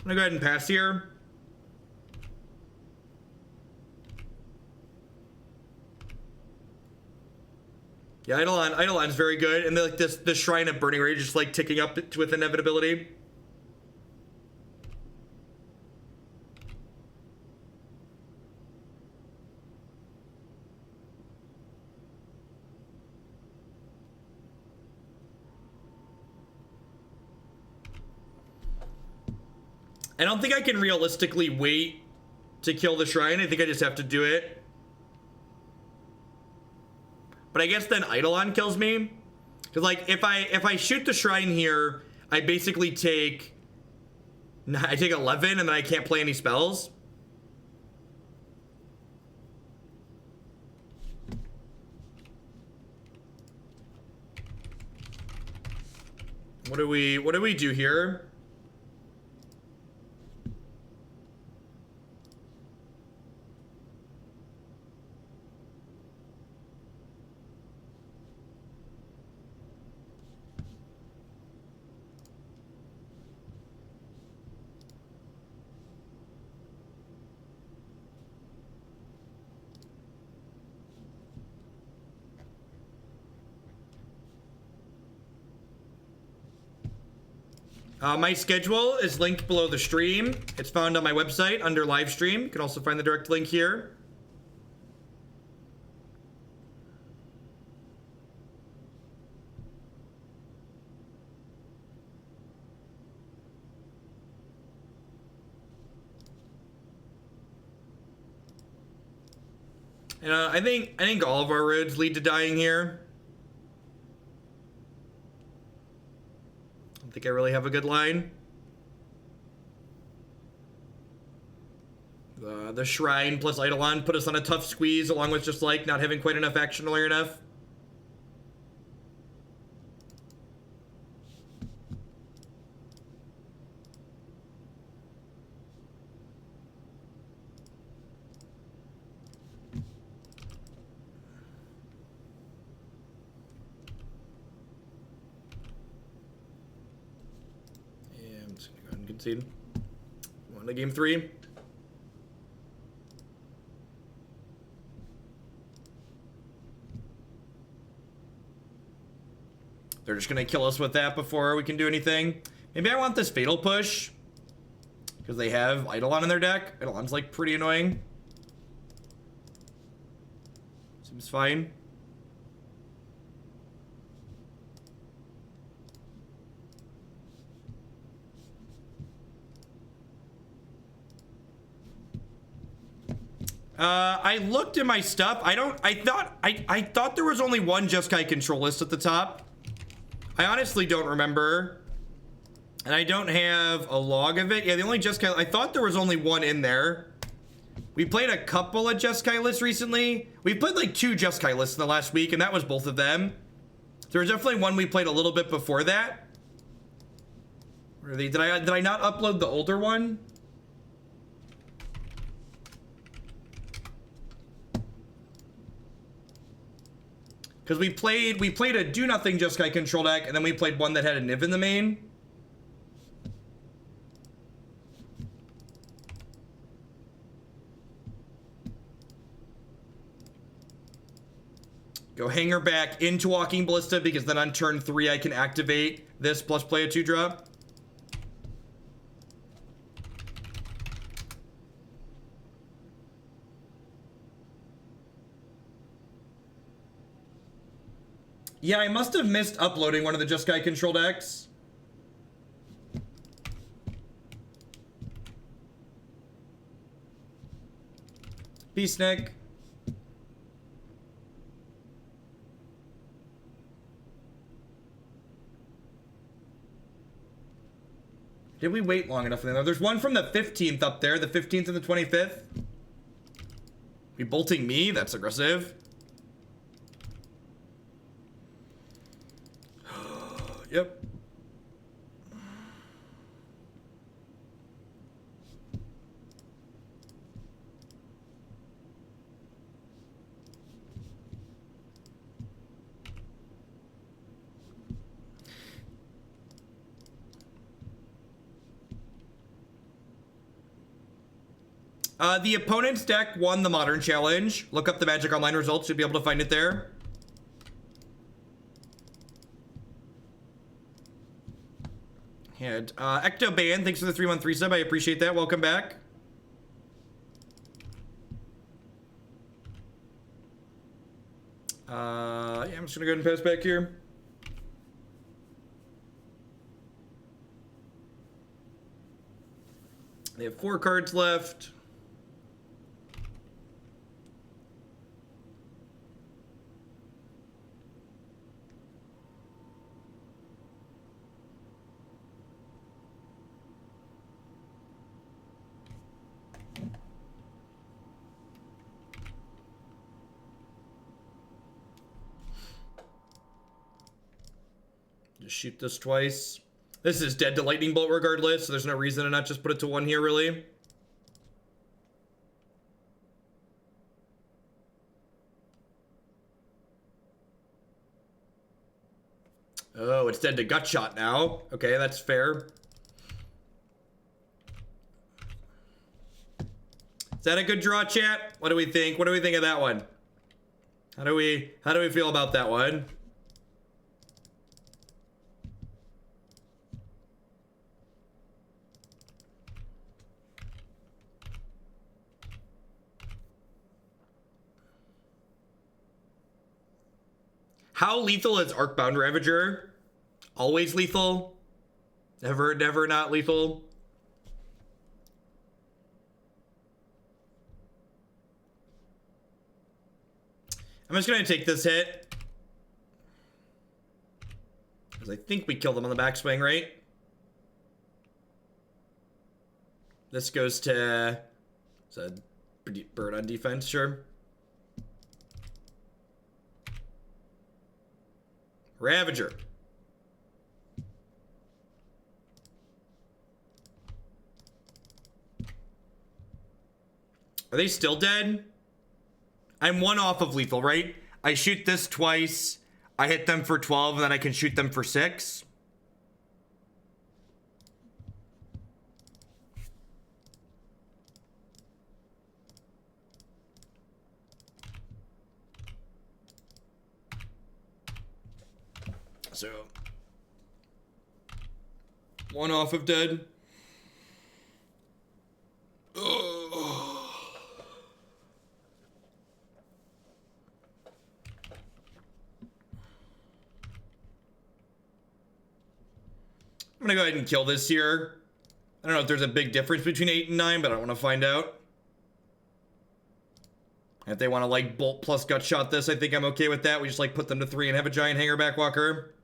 I'm gonna go ahead and pass here. Yeah, Eidolon's very good, and then like the Shrine of Burning Rage just like ticking up with inevitability. I don't think I can realistically wait to kill the Shrine. I think I just have to do it. But I guess then Eidolon kills me. Because like if I shoot the Shrine here, I basically take 11 and then I can't play any spells. What do we do here? My schedule is linked below the stream. It's found on my website under live stream. You can also find the direct link here. And I think all of our roads lead to dying here. I think I really have a good line. The Shrine plus Eidolon put us on a tough squeeze, along with just like not having quite enough action earlier enough. Concede. On to game 3. They're just gonna kill us with that before we can do anything. Maybe I want this Fatal Push because they have Eidolon in their deck. Eidolon's like pretty annoying. Seems fine. I looked at my stuff. I thought there was only one Jeskai control list at the top. I honestly don't remember. And I don't have a log of it. Yeah, the only Jeskai, I thought there was only one in there. We played a couple of Jeskai lists recently. We played like 2 Jeskai lists in the last week, and that was both of them. There was definitely one we played a little bit before that. Where are they? Did I not upload the older one? Because we played a do nothing Jeskai control deck, and then we played one that had a Niv in the main. Go Hangarback into Walking Ballista, because then on turn 3 I can activate this plus play a 2-drop. Yeah, I must have missed uploading one of the Just Guy Control decks. Peace, Nick. Did we wait long enough for them? There's one from the 15th up there, the 15th and the 25th. We bolting me? That's aggressive. Yep. The opponent's deck won the Modern Challenge. Look up the Magic Online results. You'll be able to find it there. And Ectoban, thanks for the 313 sub. I appreciate that. Welcome back. Yeah, I'm just gonna go ahead and pass back here. They have 4 cards left. Just shoot this twice. This is dead to Lightning Bolt regardless, so there's no reason to not just put it to 1 here, really. Oh, it's dead to Gut Shot now. Okay, that's fair. Is that a good draw, chat? What do we think? What do we think of that one? How do we feel about that one? How lethal is Arcbound Ravager? Always lethal? Never not lethal? I'm just gonna take this hit, because I think we killed them on the backswing, right? This goes to... It's a bird on defense, sure. Ravager. Are they still dead? I'm 1 off of lethal, right? I shoot this twice, I hit them for 12, and then I can shoot them for 6. So 1 off of dead. Ugh. I'm gonna go ahead and kill this here. I don't know if there's a big difference between 8 and 9, but I want to find out. If they want to like bolt plus gut shot this, I think I'm okay with that. We just like put them to 3 and have a giant Hangarback Walker.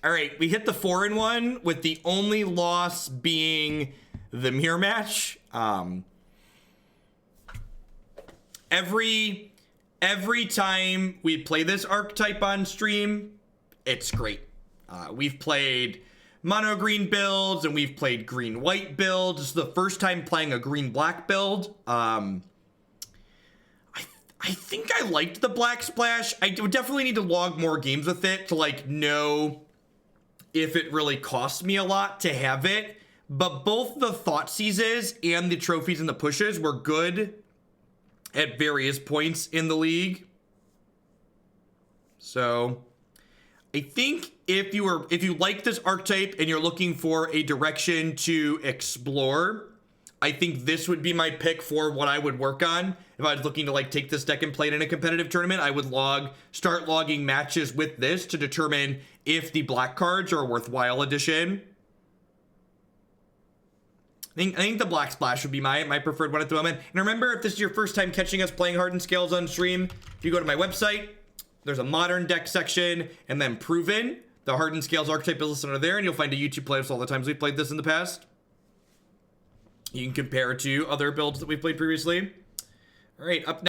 All right, we hit the 4-1 with the only loss being the mirror match. Every time we play this archetype on stream, it's great. We've played mono green builds and we've played green white builds. This is the first time playing a green black build. I think I liked the black splash. I would definitely need to log more games with it to like know if it really cost me a lot to have it. But both the Thoughtseizes and the trophies and the pushes were good at various points in the league. So I think if you like this archetype and you're looking for a direction to explore, I think this would be my pick for what I would work on. If I was looking to like take this deck and play it in a competitive tournament, I would start logging matches with this to determine if the black cards are a worthwhile addition. I think the Black Splash would be my preferred one at the moment. And remember, if this is your first time catching us playing Hardened Scales on stream, if you go to my website, there's a modern deck section, and then proven. The Hardened Scales archetype is listed under there, and you'll find a YouTube playlist all the times we've played this in the past. You can compare it to other builds that we've played previously. All right, up next.